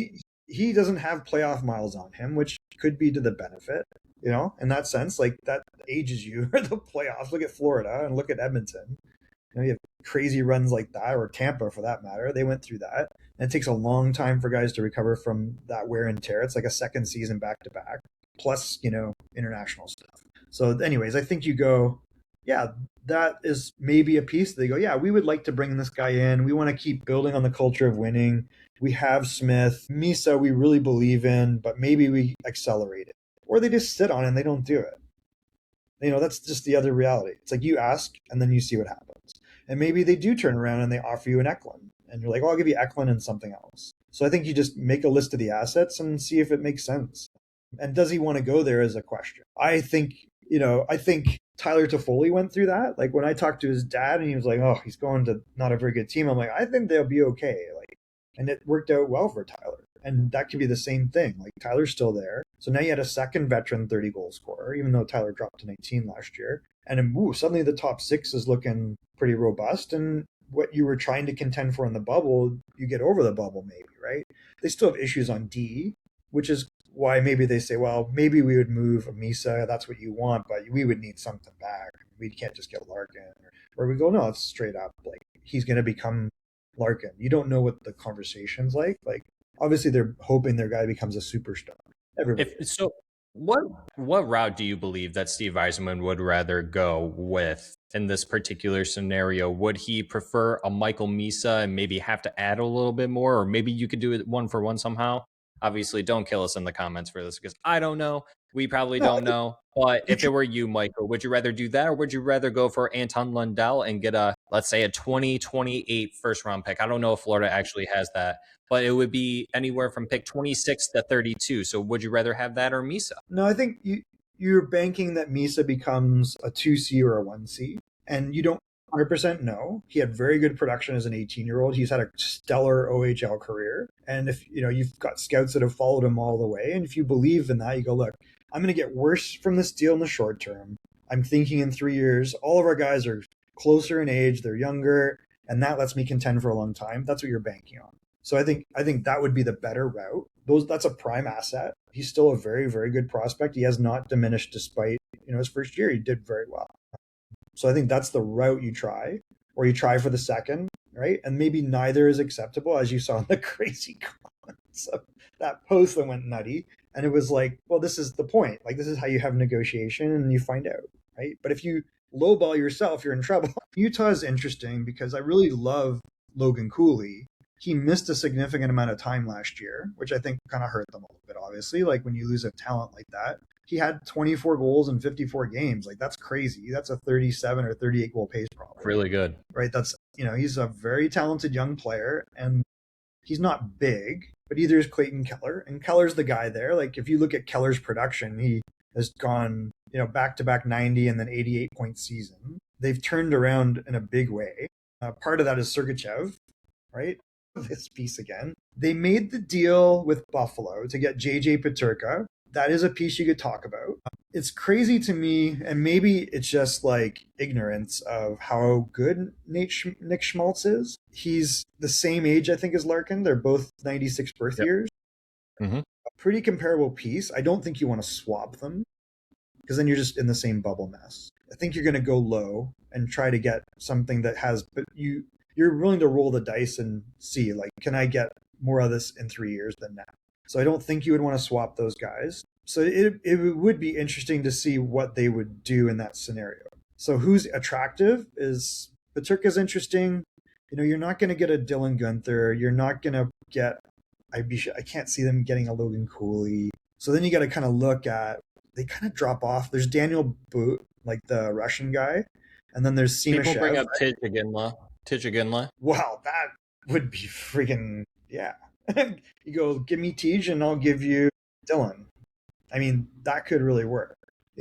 He doesn't have playoff miles on him, which could be to the benefit, in that sense. Like that ages you for the playoffs. Look at Florida and look at Edmonton. You have crazy runs like that, or Tampa for that matter. They went through that. And it takes a long time for guys to recover from that wear and tear. It's like a second season back to back, plus, international stuff. So anyways, I think you go, yeah, that is maybe a piece. They go, yeah, we would like to bring this guy in. We want to keep building on the culture of winning. We have Smith. Misa, we really believe in, but maybe we accelerate it. Or they just sit on it and they don't do it. That's just the other reality. It's like you ask and then you see what happens. And maybe they do turn around and they offer you an Eklund. And you're like, oh, I'll give you Eklund and something else. So I think you just make a list of the assets and see if it makes sense. And does he want to go there is a question. I think Tyler Toffoli went through that. Like when I talked to his dad and he was like, oh, he's going to not a very good team. I'm like, I think they'll be okay. And it worked out well for Tyler. And that could be the same thing. Like Tyler's still there. So now you had a second veteran 30 goal scorer, even though Tyler dropped to 19 last year. And then, suddenly the top six is looking pretty robust. And what you were trying to contend for in the bubble, you get over the bubble maybe, right? They still have issues on D, which is why maybe they say, well, maybe we would move Misa. That's what you want, but we would need something back. We can't just get Larkin. Or we go, no, it's straight up. Like he's going to become Larkin. You don't know what the conversation's like. Like obviously they're hoping their guy becomes a superstar. What route do you believe that Steve Yzerman would rather go with in this particular scenario? Would he prefer a Michael Misa and maybe have to add a little bit more, or maybe you could do it one for one somehow? Obviously, don't kill us in the comments for this because I don't know. We probably don't know. But if it were you, Michael, would you rather do that, or would you rather go for Anton Lundell and get let's say a 2028 first round pick? I don't know if Florida actually has that, but it would be anywhere from pick 26 to 32. So would you rather have that or Misa? No, I think you're banking that Misa becomes a 2C or a 1C, and you don't 100% know. He had very good production as an 18-year-old. He's had a stellar OHL career. And if you've got scouts that have followed him all the way, and if you believe in that, you go, look, I'm going to get worse from this deal in the short term. I'm thinking in 3 years, all of our guys are closer in age, they're younger, and that lets me contend for a long time. That's what you're banking on. So I think that would be the better route. That's a prime asset. He's still a very, very good prospect. He has not diminished despite his first year. He did very well. So I think that's the route you try, or you try for the second, right? And maybe neither is acceptable, as you saw in the crazy comments of that post that went nutty. And it was like, well, this is the point. Like, this is how you have negotiation and you find out, right? But if you lowball yourself, you're in trouble. Utah is interesting because I really love Logan Cooley. He missed a significant amount of time last year, which I think kind of hurt them a little bit, obviously. Like when you lose a talent like that, he had 24 goals in 54 games. Like that's crazy. That's a 37 or 38 goal pace problem. Really good. Right. That's, he's a very talented young player and he's not big, but either is Clayton Keller, and Keller's the guy there. Like if you look at Keller's production, he has gone, back-to-back 90 and then 88-point season. They've turned around in a big way. Part of that is Sergachev, right? This piece again. They made the deal with Buffalo to get JJ Peterka. That is a piece you could talk about. It's crazy to me, and maybe it's just like ignorance of how good Nick Schmaltz is. He's the same age, I think, as Larkin. They're both 96 birth years. Mm-hmm. A pretty comparable piece. I don't think you want to swap them because then you're just in the same bubble mess. I think you're going to go low and try to get something that has, but you're willing to roll the dice and see, like, can I get more of this in 3 years than now? So I don't think you would want to swap those guys. So it would be interesting to see what they would do in that scenario. So who's attractive is Peterka's interesting. You're not going to get a Dylan Guenther. You're not going to get. I can't see them getting a Logan Cooley. So then you got to kind of look at. They kind of drop off. There's Daniel Boot, like the Russian guy, and then there's Seamushev. People bring up Tij. Wow, that would be freaking yeah. You go, give me Tej and I'll give you Dylan. I mean, that could really work.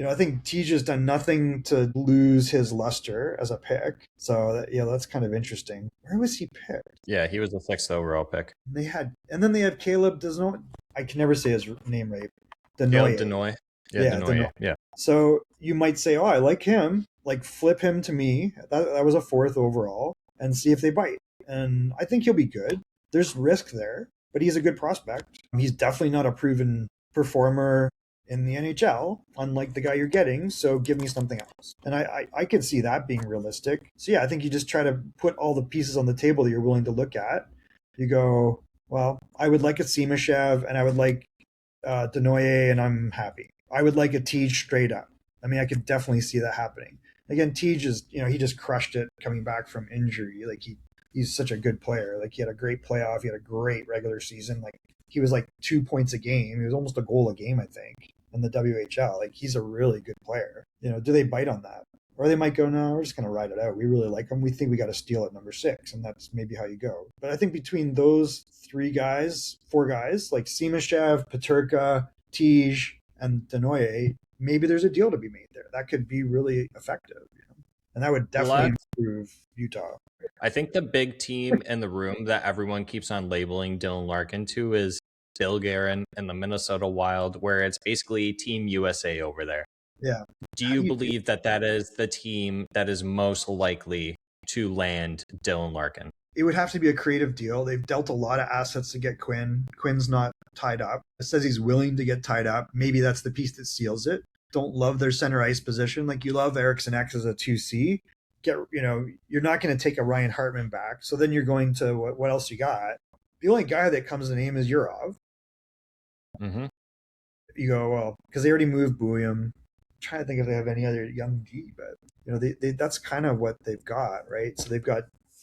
I think Tej has done nothing to lose his luster as a pick. So that's kind of interesting. Where was he picked? Yeah, he was the 6th overall pick. And then they have Caleb Desnoy. I can never say his name right. Denoy. Yeah, Denoy. Yeah. So you might say, oh, I like him. Like flip him to me. That was a 4th overall, and see if they bite. And I think he'll be good. There's risk there, but he's a good prospect. He's definitely not a proven performer in the NHL, unlike the guy you're getting. So give me something else. And I could see that being realistic. So yeah, I think you just try to put all the pieces on the table that you're willing to look at. You go, well, I would like a Seamushev and I would like Denoye, and I'm happy. I would like a Tej straight up. I mean, I could definitely see that happening. Again, Tej is, he just crushed it coming back from injury. Like he's such a good player. Like he had a great playoff. He had a great regular season. Like he was like 2 points a game. He was almost a goal a game, I think, in the WHL. Like he's a really good player. Do they bite on that? Or they might go, no, we're just going to ride it out. We really like him. We think we got to steal at number 6. And that's maybe how you go. But I think between those 4 guys, like Seamushev, Peterka, Tej, and Denoye, maybe there's a deal to be made there. That could be really effective. And that would definitely improve Utah. I think the big team in the room that everyone keeps on labeling Dylan Larkin to is Bill Guerin and the Minnesota Wild, where it's basically Team USA over there. Yeah. Do you believe that is the team that is most likely to land Dylan Larkin? It would have to be a creative deal. They've dealt a lot of assets to get Quinn. Quinn's not tied up. It says he's willing to get tied up. Maybe that's the piece that seals it. Don't love their center ice position. Like you love Eriksson X as a 2C. You're not going to take a Ryan Hartman back. So then you're going to what else you got? The only guy that comes to name is Yurov. Mm-hmm. You go, well, because they already moved Bouillon. I'm trying to think if they have any other young D, but they that's kind of what they've got, right? So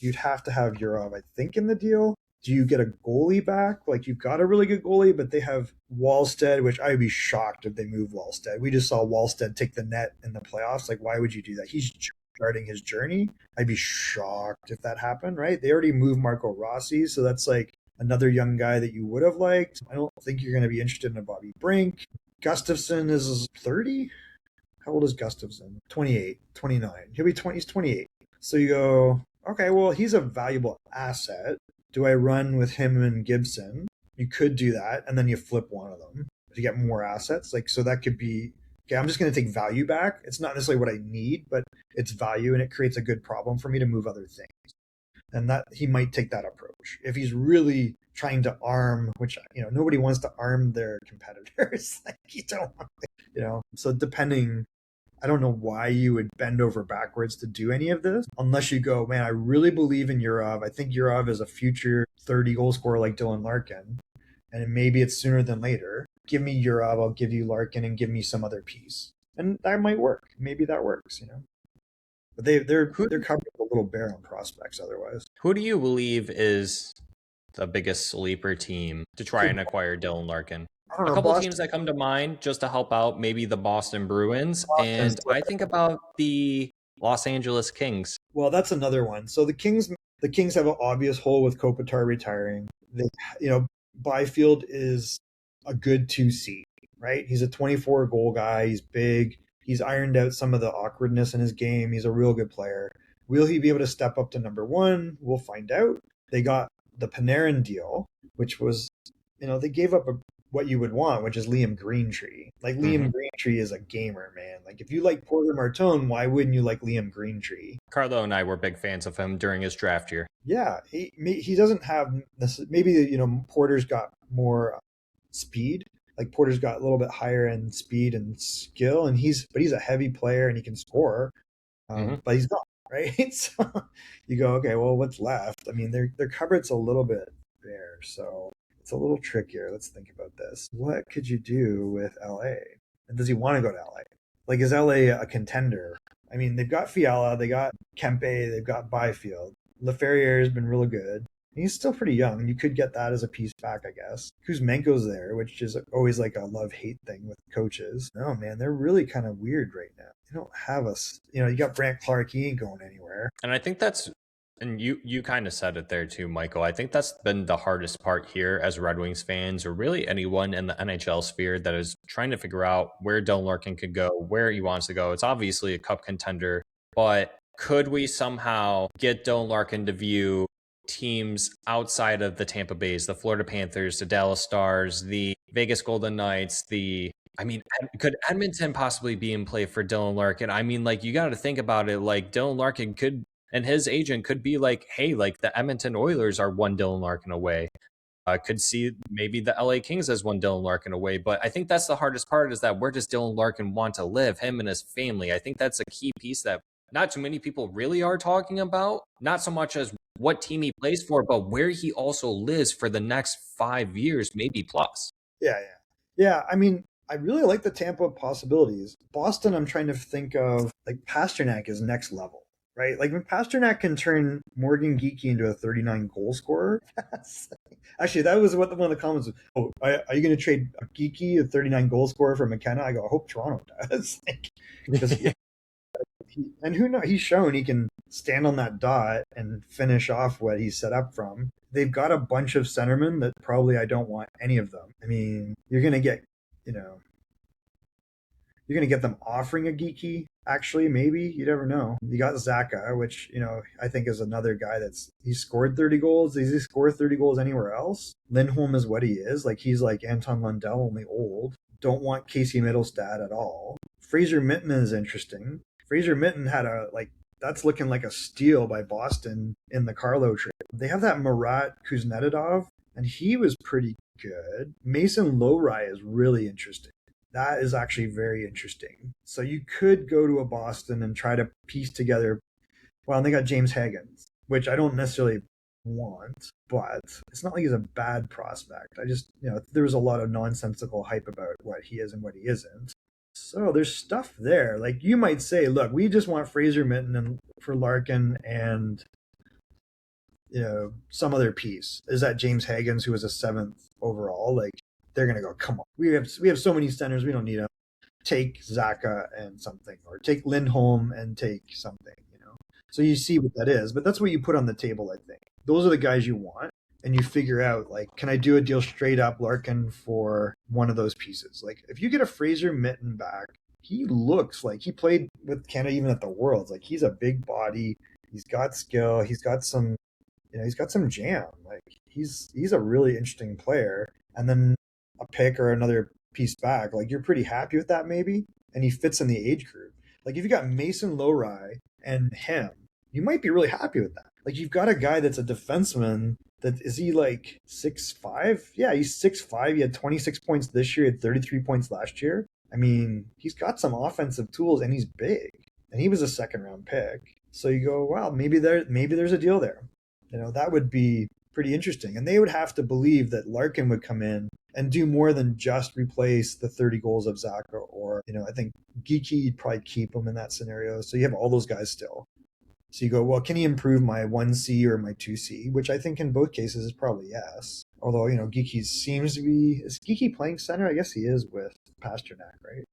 you'd have to have Yurov, I think, in the deal. Do you get a goalie back? Like you've got a really good goalie, but they have Wallstead, which I would be shocked if they move Wallstead. We just saw Wallstead take the net in the playoffs. Like, why would you do that? He's starting his journey. I'd be shocked if that happened, right? They already moved Marco Rossi, so that's like another young guy that you would have liked. I don't think you're going to be interested in a Bobby Brink. Gustafsson is 30? How old is Gustafsson? 28, 29. He'll be 20. He's 28. So you go, okay, well, he's a valuable asset. Do I run with him and Gibson? You could do that, and then you flip one of them to get more assets. Like, so that could be, okay, I'm just going to take value back. It's not necessarily what I need, but it's value, and it creates a good problem for me to move other things. And that he might take that approach. If he's really trying to arm, which, nobody wants to arm their competitors. Like, you don't want to, so depending, I don't know why you would bend over backwards to do any of this, unless you go, man, I really believe in Yurov. I think Yurov is a future 30 goal scorer like Dylan Larkin, and maybe it's sooner than later. Give me Yurov, I'll give you Larkin, and give me some other piece. And that might work. Maybe that works, But they're covered a little bare on prospects otherwise. Who do you believe is the biggest sleeper team to try and acquire Dylan Larkin? A couple of teams that come to mind just to help out, maybe the Boston Bruins, and I think about the Los Angeles Kings. Well, that's another one. So the Kings have an obvious hole with Kopitar retiring. Byfield is a good 2C, right? He's a 24 goal guy. He's big. He's ironed out some of the awkwardness in his game. He's a real good player. Will he be able to step up to number 1? We'll find out. They got the Panarin deal, which was, they gave up what you would want, which is Liam Greentree. Like, Liam Greentree is a gamer, man. Like, if you like Porter Martone, why wouldn't you like Liam Greentree? Carlo and I were big fans of him during his draft year. Yeah, he doesn't have this. Maybe, Porter's got more speed. Like, Porter's got a little bit higher end speed and skill, and he's a heavy player and he can score, but he's not, right? So you go, okay, well, what's left? I mean, their cupboard's a little bit bare, so it's a little trickier. Let's think about this. What could you do with LA? And does he want to go to LA? Like, is LA a contender? I mean, they've got Fiala, they got Kempe, they've got Byfield. Laferriere has been really good. He's still pretty young. You could get that as a piece back, I guess. Kuzmenko's there, which is always like a love-hate thing with coaches. No, man, they're really kind of weird right now. They don't have us. You got Brandt Clark. He ain't going anywhere. And I think that's, and you kind of said it there too, Michael. I think that's been the hardest part here as Red Wings fans, or really anyone in the NHL sphere that is trying to figure out where Dylan Larkin could go, where he wants to go. It's obviously a cup contender, but could we somehow get Dylan Larkin to view teams outside of the Tampa Bays, the Florida Panthers, the Dallas Stars, the Vegas Golden Knights, could Edmonton possibly be in play for Dylan Larkin? I mean, like, you got to think about it. Like, Dylan Larkin could, and his agent could be like, hey, like the Edmonton Oilers are one Dylan Larkin away. Could see maybe the LA Kings as one Dylan Larkin away. But I think that's the hardest part, is that where does Dylan Larkin want to live, him and his family? I think that's a key piece that not too many people really are talking about. Not so much as what team he plays for, but where he also lives for the next 5 years, maybe plus. Yeah. I mean, I really like the Tampa possibilities. Boston, I'm trying to think of, like, Pasternak is next level, right? Like, when Pasternak can turn Morgan Geekie into a 39 goal scorer. Actually, that was what one of the comments was. Oh, are you going to trade Geekie, a 39 goal scorer, for McKenna? I go, I hope Toronto does. And who knows? He's shown he can stand on that dot and finish off what he's set up from. They've got a bunch of centermen that probably I don't want any of them. I mean, you're going to get, you're going to get them offering a Geekie. Actually, maybe, you never know. You got Zaka, which, I think is another guy he scored 30 goals. Does he score 30 goals anywhere else? Lindholm is what he is. Like, he's like Anton Lundell, only old. Don't want Casey Middlestad at all. Fraser Minton is interesting. Fraser Minton that's looking like a steal by Boston in the Carlo trade. They have that Marat Kuznetsov, and he was pretty good. Mason Lowry is really interesting. That is actually very interesting. So you could go to a Boston and try to piece together. Well, they got James Higgins, which I don't necessarily want, but it's not like he's a bad prospect. I just, there was a lot of nonsensical hype about what he is and what he isn't. So there's stuff there. Like, you might say, look, we just want Fraser Minton for Larkin and some other piece. Is that James Higgins, who was a 7th overall? Like, they're gonna go, come on. We have so many centers, we don't need them. Take Zaka and something, or take Lindholm and take something. So you see what that is, but that's what you put on the table. I think those are the guys you want. And you figure out, like, can I do a deal straight up Larkin for one of those pieces? Like, if you get a Fraser Minton back, he looks like he played with Canada even at the Worlds. Like, he's a big body. He's got skill. He's got some, he's got some jam. Like, he's a really interesting player. And then a pick or another piece back, like, you're pretty happy with that maybe. And he fits in the age group. Like, if you got Mason Lowry and him, you might be really happy with that. Like, you've got a guy that's a defenseman. Is he like 6'5"? Yeah, he's 6'5". He had 26 points this year. He had 33 points last year. I mean, he's got some offensive tools, and he's big. And he was a 2nd-round pick. So you go, wow, maybe there's a deal there. That would be pretty interesting. And they would have to believe that Larkin would come in and do more than just replace the 30 goals of Zaka. Or, I think Geekie, you'd probably keep him in that scenario. So you have all those guys still. So you go, well, can he improve my 1C or my 2C? Which I think in both cases is probably yes. Although, Geekie seems to be... Is Geekie playing center? I guess he is with Pasternak, right?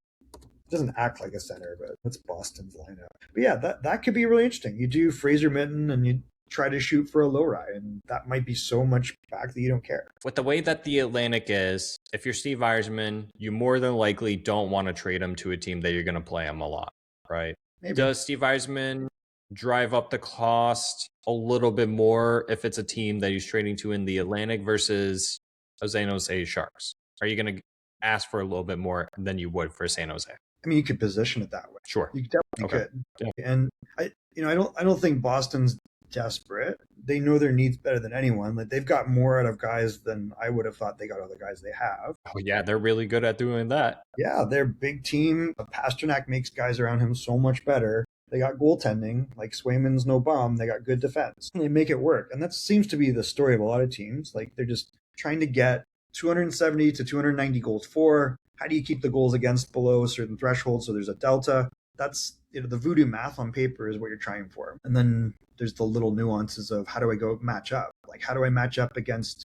Doesn't act like a center, but that's Boston's lineup. But yeah, that could be really interesting. You do Fraser Minton and you try to shoot for a Lowry, and that might be so much back that you don't care. With the way that the Atlantic is, if you're Steve Yzerman, you more than likely don't want to trade him to a team that you're going to play him a lot, right? Maybe. Does Steve Yzerman drive up the cost a little bit more if it's a team that he's trading to in the Atlantic versus a San Jose Sharks? Are you going to ask for a little bit more than you would for San Jose? I mean, you could position it that way. Sure, you definitely could. Yeah. And I don't think Boston's desperate. They know their needs better than anyone. Like, they've got more out of guys than I would have thought they got out of the guys they have. Oh yeah, they're really good at doing that. Yeah, they're a big team. Pasternak makes guys around him so much better. They got goaltending, like Swayman's no bum. They got good defense. They make it work. And that seems to be the story of a lot of teams. Like, they're just trying to get 270 to 290 goals for. How do you keep the goals against below a certain threshold so there's a delta? that's, the voodoo math on paper is what you're trying for. And then there's the little nuances of how do I go match up? Like, how do I match up against,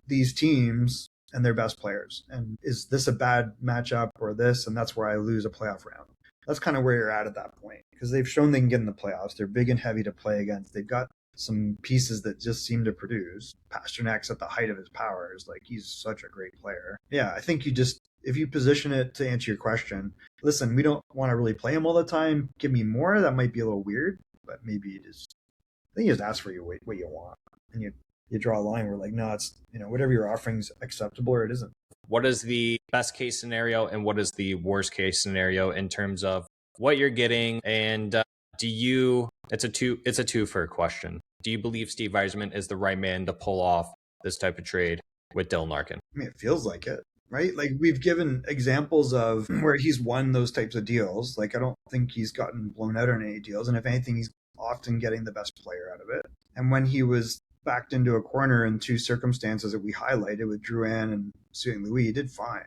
these teams and their best players? And is this a bad matchup or this? And that's where I lose a playoff round. That's kind of where you're at that point, because they've shown they can get in the playoffs. They're big and heavy to play against. They've got some pieces that just seem to produce. Pasternak's at the height of his powers. Like, he's such a great player. Yeah, I think if you position it to answer your question, listen, we don't want to really play him all the time. Give me more. That might be a little weird, but maybe I think you just ask for what you want, and you draw a line where, like, no, it's, whatever you're offering is acceptable or it isn't. What is the best case scenario and what is the worst case scenario in terms of what you're getting? And it's a two-fer question. Do you believe Steve Yzerman is the right man to pull off this type of trade with Dylan Larkin? I mean, it feels like it, right? Like, we've given examples of where he's won those types of deals. Like, I don't think he's gotten blown out on any deals. And if anything, he's often getting the best player out of it. And when he was backed into a corner in two circumstances that we highlighted with Drouin and St. Louis, he did fine.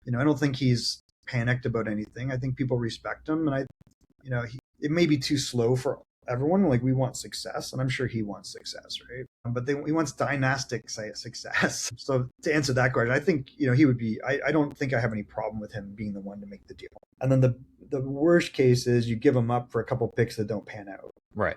I don't think he's panicked about anything. I think people respect him, and it may be too slow for everyone. Like, we want success, and I'm sure he wants success, right? But he wants dynastic success. So to answer that question, I think, he would be, I don't think I have any problem with him being the one to make the deal. And then the worst case is you give him up for a couple picks that don't pan out. Right.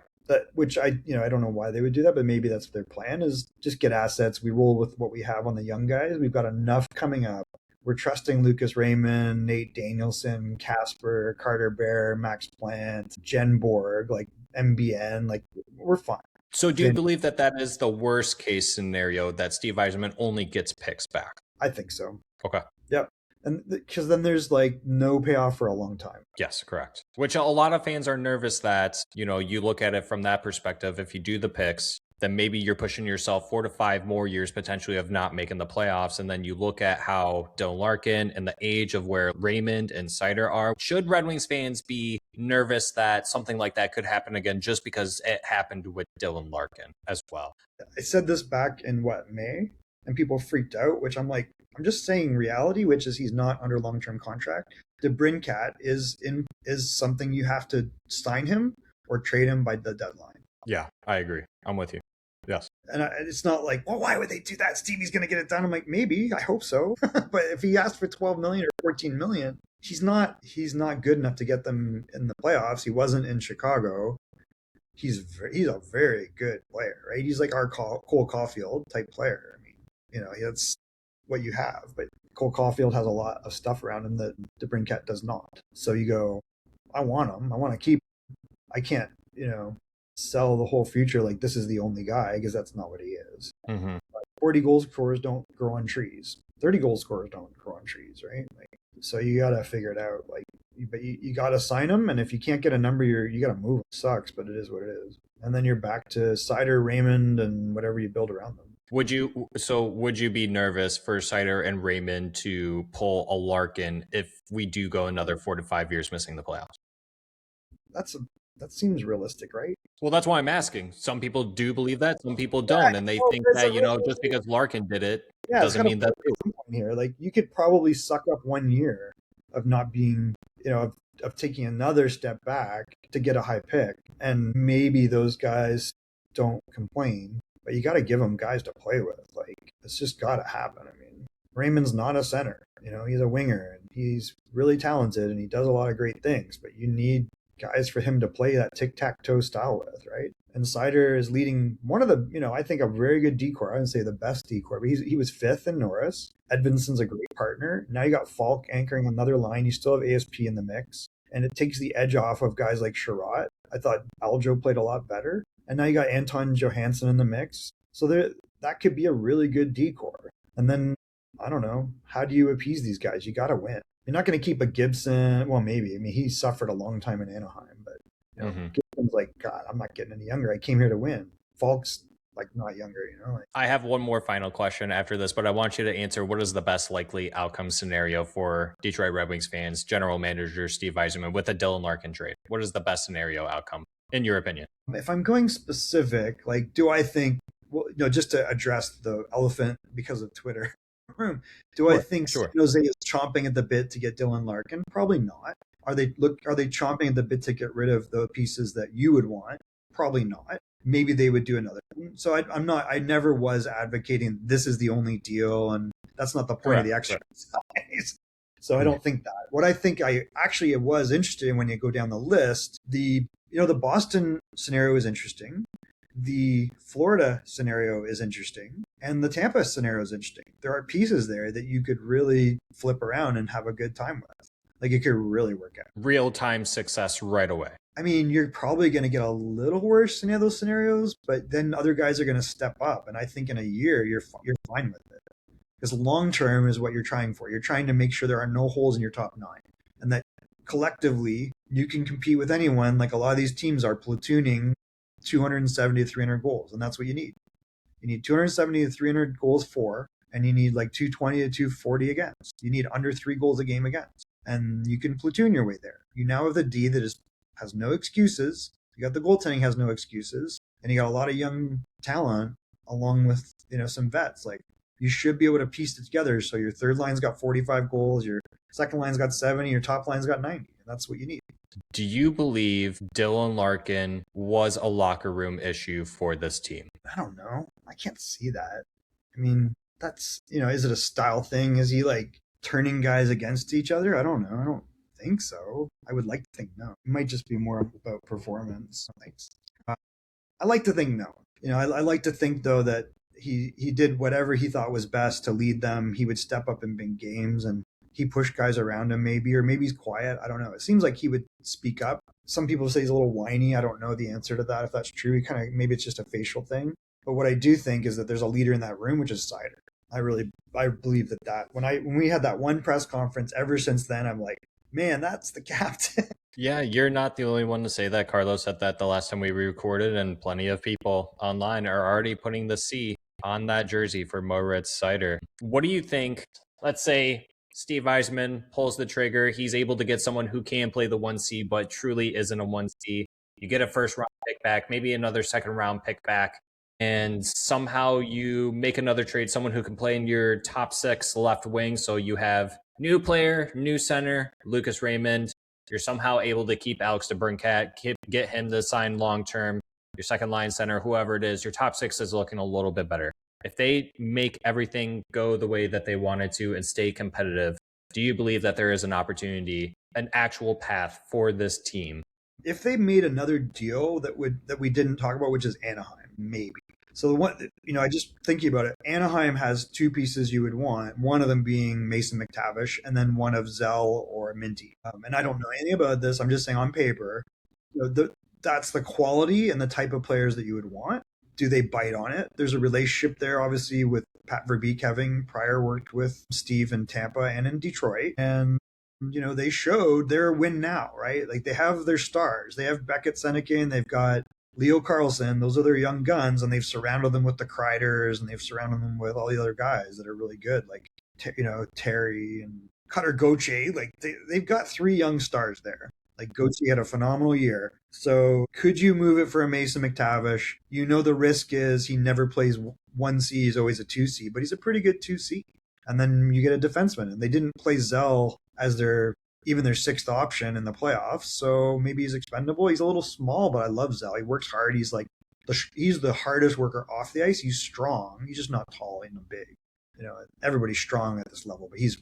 Which I don't know why they would do that, but maybe that's their plan, is just get assets. We roll with what we have on the young guys. We've got enough coming up. We're trusting Lucas Raymond, Nate Danielson, Casper, Carter Bear, Max Plant, Jen Borg, like MBN, like, we're fine. So do you believe that is the worst case scenario, that Steve Yzerman only gets picks back? I think so. Okay. Yeah. And because then there's like no payoff for a long time. Yes, correct. Which a lot of fans are nervous that, you look at it from that perspective. If you do the picks, then maybe you're pushing yourself 4 to 5 more years potentially of not making the playoffs. And then you look at how Dylan Larkin and the age of where Raymond and Seider are. Should Red Wings fans be nervous that something like that could happen again just because it happened with Dylan Larkin as well? I said this back in May, and people freaked out, which I'm like, I'm just saying reality, which is he's not under long-term contract. DeBrincat is something you have to sign him or trade him by the deadline. Yeah, I agree. I'm with you. Yes. And it's not like, well, why would they do that? Stevie's going to get it done. I'm like, maybe, I hope so. But if he asked for 12 million or 14 million, he's not good enough to get them in the playoffs. He wasn't in Chicago. He's a very good player, right? He's like our Cole Caulfield type player. I mean, that's what you have. But Cole Caulfield has a lot of stuff around him that DeBrincat does not. So you go, I want him. I want to keep him. I can't, sell the whole future like this is the only guy, because that's not what he is. Mm-hmm. 40 goal scorers don't grow on trees. 30 goal scorers don't grow on trees, right? Like, so you got to figure it out. Like, but you got to sign him, and if you can't get a number, you got to move. It sucks, but it is what it is. And then you're back to Seider, Raymond, and whatever you build around them. Would you be nervous for Seider and Raymond to pull a Larkin if we do go another 4 to 5 years missing the playoffs? That seems realistic, right? Well, that's why I'm asking. Some people do believe that, some people don't, and they think that just because Larkin did it doesn't mean that. Here, like, you could probably suck up 1 year of not being, of taking another step back to get a high pick, and maybe those guys don't complain. But you got to give them guys to play with. Like, it's just got to happen. I mean, Raymond's not a center. He's a winger, and he's really talented, and he does a lot of great things. But you need guys for him to play that tic-tac-toe style with, right? And Seider is leading one of the, I think a very good decor. I wouldn't say the best decor, but he was 5th in Norris. Edvinson's a great partner. Now you got Falk anchoring another line. You still have ASP in the mix. And it takes the edge off of guys like Sherratt. I thought Aljo played a lot better. And now you got Anton Johansson in the mix. So that could be a really good decor. And then, I don't know, how do you appease these guys? You got to win. You're not going to keep a Gibson. Well, maybe. I mean, he suffered a long time in Anaheim, but Gibson's like, God, I'm not getting any younger. I came here to win. Falk's like not younger, I have one more final question after this, but I want you to answer, what is the best likely outcome scenario for Detroit Red Wings fans, general manager Steve Yzerman, with a Dylan Larkin trade? What is the best scenario outcome, in your opinion? If I'm going specific, like, do I think, well, just to address the elephant because of Twitter, do I think San Jose is chomping at the bit to get Dylan Larkin? Probably not. Are they chomping at the bit to get rid of the pieces that you would want? Probably not. Maybe they would do another one. So I never was advocating this is the only deal, and that's not the point of the exercise. So I don't think that. What I think it was interesting when you go down the list, the Boston scenario is interesting. The Florida scenario is interesting, and the Tampa scenario is interesting. There are pieces there that you could really flip around and have a good time with. Like, it could really work out. Real-time success right away. I mean, you're probably going to get a little worse in any of those scenarios, but then other guys are going to step up. And I think in a year, you're fine with it. Because long-term is what you're trying for. You're trying to make sure there are no holes in your top 9. And that collectively, you can compete with anyone. Like, a lot of these teams are platooning 270 to 300 goals. And that's what you need. You need 270 to 300 goals for, and you need like 220 to 240 against. You need under 3 goals a game against. And you can platoon your way there. You now have the D that has no excuses. You got the goaltending has no excuses. And you got a lot of young talent along with, some vets. Like, you should be able to piece it together. So your third line's got 45 goals, your second line's got 70, your top line's got 90. And that's what you need. Do you believe Dylan Larkin was a locker room issue for this team? I don't know. I can't see that. I mean, that's, is it a style thing? Is he like turning guys against each other? I don't know. I don't think so. I would like to think no. It might just be more about performance. I like to think no. I like to think, though, that he did whatever he thought was best to lead them. He would step up in big games, and he pushed guys around him or maybe he's quiet. I don't know. It seems like he would speak up. Some people say he's a little whiny. I don't know the answer to that, if that's true. Maybe it's just a facial thing. But what I do think is that there's a leader in that room, which is Seider. I believe that when we had that one press conference, ever since then, I'm like, man, that's the captain. Yeah, you're not the only one to say that. Carlos said that the last time we recorded, and plenty of people online are already putting the C on that jersey for Moritz Seider. What do you think? Let's say Steve Yzerman pulls the trigger. He's able to get someone who can play the 1C, but truly isn't a 1C. You get a first-round pick back, maybe another second-round pick back, and somehow you make another trade, someone who can play in your top 6 left wing. So you have new player, new center, Lucas Raymond. You're somehow able to keep Alex DeBrincat, get him to sign long-term. Your second line center, whoever it is, your top 6 is looking a little bit better. If they make everything go the way that they wanted to and stay competitive, do you believe that there is an opportunity, an actual path for this team? If they made another deal that we didn't talk about, which is Anaheim, maybe. So the one, I just thinking about it, Anaheim has 2 pieces you would want, one of them being Mason McTavish and then one of Zell or Minty. And I don't know anything about this. I'm just saying on paper, that's the quality and the type of players that you would want. Do they bite on it? There's a relationship there, obviously, with Pat Verbeek having prior worked with Steve in Tampa and in Detroit. And, they showed they're a win now, right? Like, they have their stars. They have Beckett Seneca, they've got Leo Carlson. Those are their young guns, and they've surrounded them with the Kreiders, and they've surrounded them with all the other guys that are really good, like, Terry and Cutter Gauthier. Like, they've got 3 young stars there. Like, Gauthier had a phenomenal year. So could you move it for a Mason McTavish? The risk is he never plays 1C. He's always a 2C, but he's a pretty good 2C. And then you get a defenseman. And they didn't play Zell as their 6th option in the playoffs. So maybe he's expendable. He's a little small, but I love Zell. He works hard. He's he's the hardest worker off the ice. He's strong. He's just not tall and big. Everybody's strong at this level, but he's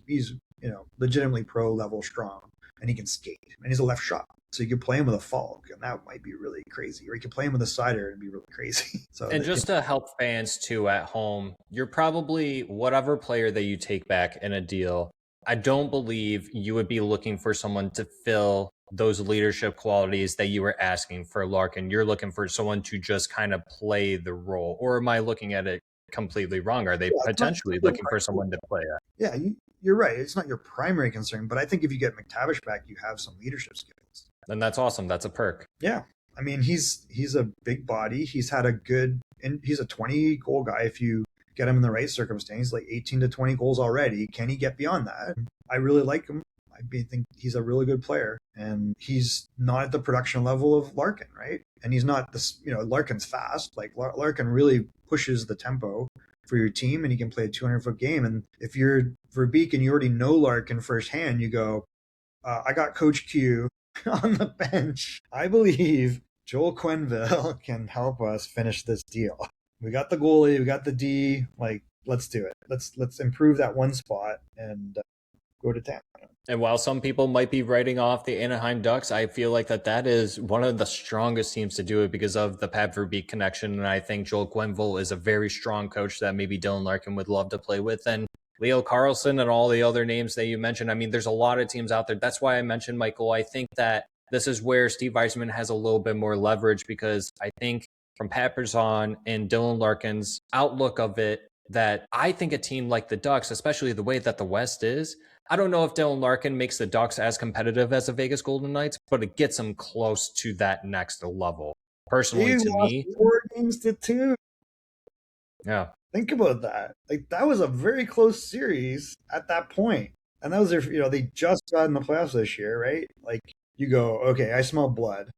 legitimately pro level strong. And he can skate, and he's a left shot. So you could play him with a Falk, and that might be really crazy. Or you could play him with a Seider and be really crazy. And just to help fans too at home, you're probably whatever player that you take back in a deal. I don't believe you would be looking for someone to fill those leadership qualities that you were asking for Larkin. You're looking for someone to just kind of play the role. Or am I looking at it completely wrong? Are they potentially looking for someone to play it? Yeah, you're right. It's not your primary concern, but I think if you get McTavish back, you have some leadership skills. And that's awesome. That's a perk. Yeah. I mean, he's a big body. He's had he's a 20 goal guy. If you get him in the right circumstance, like 18 to 20 goals already. Can he get beyond that? I really like him. I think he's a really good player, and he's not at the production level of Larkin, right? And he's not this, Larkin's fast. Like, Larkin really pushes the tempo for your team, and he can play a 200-foot game. And if you're Verbeek and you already know Larkin firsthand, you go, I got Coach Q on the bench. I believe Joel Quenneville can help us finish this deal. We got the goalie, we got the D. Like, let's do it. Let's improve that one spot and go to Tampa. And while some people might be writing off the Anaheim Ducks, I feel like that is one of the strongest teams to do it because of the Pat Verbeek connection. And I think Joel Quenneville is a very strong coach that maybe Dylan Larkin would love to play with. And Leo Carlson and all the other names that you mentioned. I mean, there's a lot of teams out there. That's why I mentioned Michael. I think that this is where Steve Yzerman has a little bit more leverage because I think from Pat Brisson and Dylan Larkin's outlook of it, that I think a team like the Ducks, especially the way that the West is, I don't know if Dylan Larkin makes the Ducks as competitive as the Vegas Golden Knights, but it gets them close to that next level. Personally, to me, 4 games to 2. Yeah. Think about that. Like, that was a very close series at that point. And that was their, they just got in the playoffs this year, right? Like, you go, okay, I smell blood.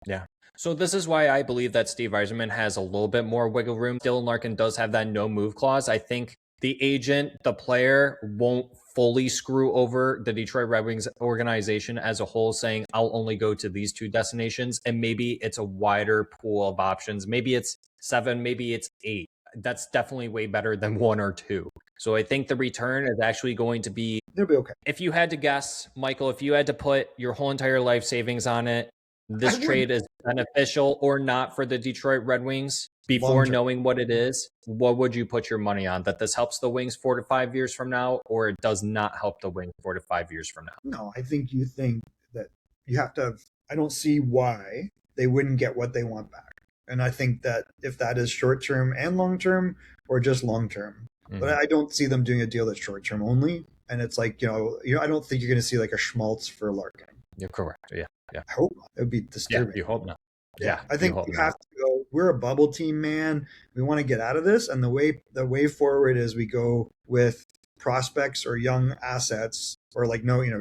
Yeah. So this is why I believe that Steve Yzerman has a little bit more wiggle room. Dylan Larkin does have that no move clause. I think the agent, the player won't fully screw over the Detroit Red Wings organization as a whole, saying, I'll only go to these 2 destinations. And maybe it's a wider pool of options. Maybe it's 7, maybe it's 8. That's definitely way better than 1 or 2. So I think the return is actually going to be, they'll be okay. If you had to guess, Michael, if you had to put your whole entire life savings on it, this trade is beneficial or not for the Detroit Red Wings before knowing what it is, what would you put your money on? That this helps the Wings 4 to 5 years from now, or it does not help the Wings 4 to 5 years from now? No, I think you think that you have to, I don't see why they wouldn't get what they want back. And I think that if that is short term and long term or just long term, but I don't see them doing a deal that's short term only. And it's like, I don't think you're going to see like a schmaltz for Larkin. You're correct. Yeah. I hope not. It would be disturbing. Yeah, you hope not. Yeah. I think we have to go, we're a bubble team, man. We want to get out of this. And the way forward is we go with prospects or young assets or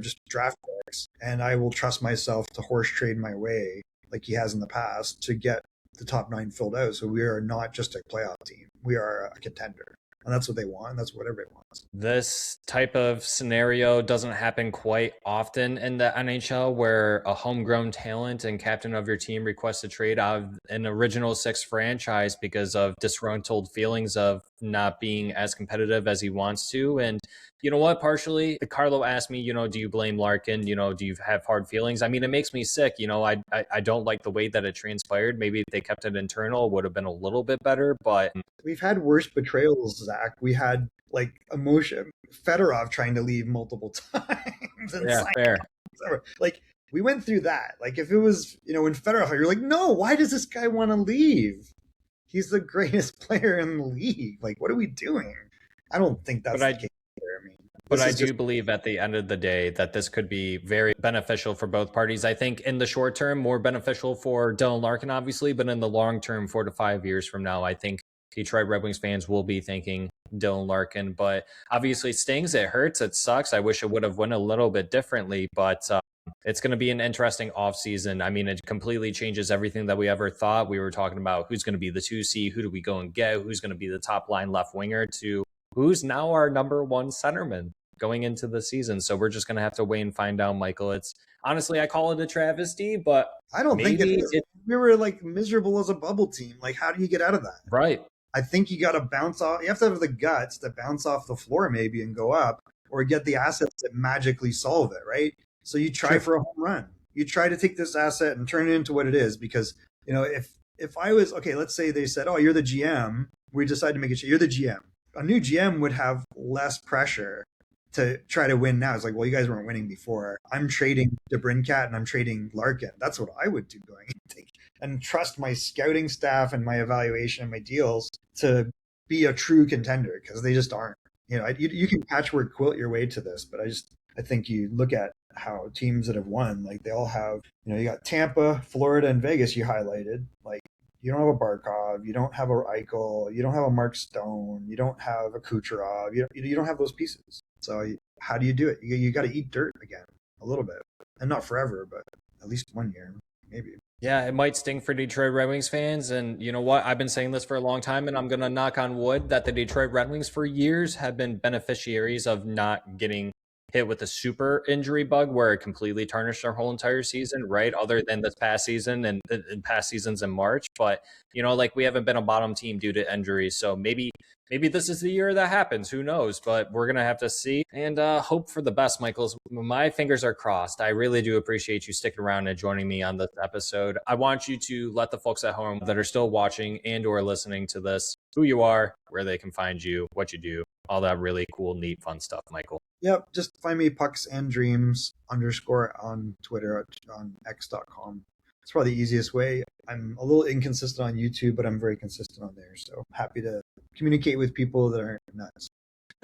just draft picks. And I will trust myself to horse trade my way like he has in the past to get the top 9 filled out. So we are not just a playoff team. We are a contender. And that's what they want. And that's what everybody wants. This type of scenario doesn't happen quite often in the NHL, where a homegrown talent and captain of your team requests a trade out of an original 6 franchise because of disgruntled feelings of not being as competitive as he wants to. And you know what? Partially, Carlo asked me, do you blame Larkin? Do you have hard feelings? I mean, it makes me sick. I don't like the way that it transpired. Maybe if they kept it internal, it would have been a little bit better. But we've had worse betrayals, Zach. We had emotion. Fedorov trying to leave multiple times. And fair. We went through that. If it was, when Fedorov, you're like, no, why does this guy want to leave? He's the greatest player in the league. What are we doing? I don't think that's the case. But I do believe at the end of the day that this could be very beneficial for both parties. I think in the short term, more beneficial for Dylan Larkin, obviously, but in the long term, 4 to 5 years from now, I think Detroit Red Wings fans will be thinking Dylan Larkin. But obviously it stings, it hurts, it sucks. I wish it would have went a little bit differently, but it's going to be an interesting offseason. I mean, it completely changes everything that we ever thought. We were talking about who's going to be the 2C, who do we go and get, who's going to be the top line left winger, to who's now our number 1 centerman going into the season. So we're just going to have to wait and find out, Michael. It's honestly, I call it a travesty, but I don't think it is. We were miserable as a bubble team. How do you get out of that? Right. I think you got to bounce off. You have to have the guts to bounce off the floor maybe and go up, or get the assets that magically solve it, right? So you try for a home run. You try to take this asset and turn it into what it is. Because, if I was, okay, let's say they said, oh, you're the GM. We decide to make it, you're the GM. A new GM would have less pressure to try to win now. It's well, you guys weren't winning before. I'm trading DeBrincat and I'm trading Larkin. That's what I would do going and trust my scouting staff and my evaluation and my deals to be a true contender, because they just aren't. You can patchwork quilt your way to this, but I think you look at how teams that have won, they all have, you got Tampa, Florida, and Vegas you highlighted. You don't have a Barkov, you don't have a Eichel, you don't have a Mark Stone, you don't have a Kucherov, you don't have those pieces. So how do you do it? You got to eat dirt again a little bit, and not forever, but at least 1 year, maybe. Yeah, it might sting for Detroit Red Wings fans. And you know what? I've been saying this for a long time, and I'm going to knock on wood that the Detroit Red Wings for years have been beneficiaries of not getting hit with a super injury bug where it completely tarnished their whole entire season, right? Other than this past season and past seasons in March. But, like we haven't been a bottom team due to injuries. So maybe this is the year that happens. Who knows? But we're going to have to see and hope for the best, Michaels. My fingers are crossed. I really do appreciate you sticking around and joining me on this episode. I want you to let the folks at home that are still watching and or listening to this, who you are, where they can find you, what you do, all that really cool, neat, fun stuff, Michael. Yep, just find me PucksandDreams _ on Twitter, on x.com. It's probably the easiest way. I'm a little inconsistent on YouTube, but I'm very consistent on there. So happy to communicate with people that aren't nuts.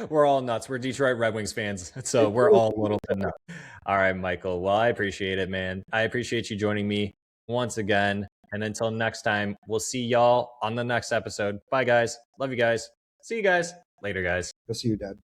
We're all nuts. We're Detroit Red Wings fans, so we're all a little bit nuts. All right, Michael. Well, I appreciate it, man. I appreciate you joining me once again. And until next time, we'll see y'all on the next episode. Bye, guys. Love you guys. See you guys. Later, guys. Go see you, Dad.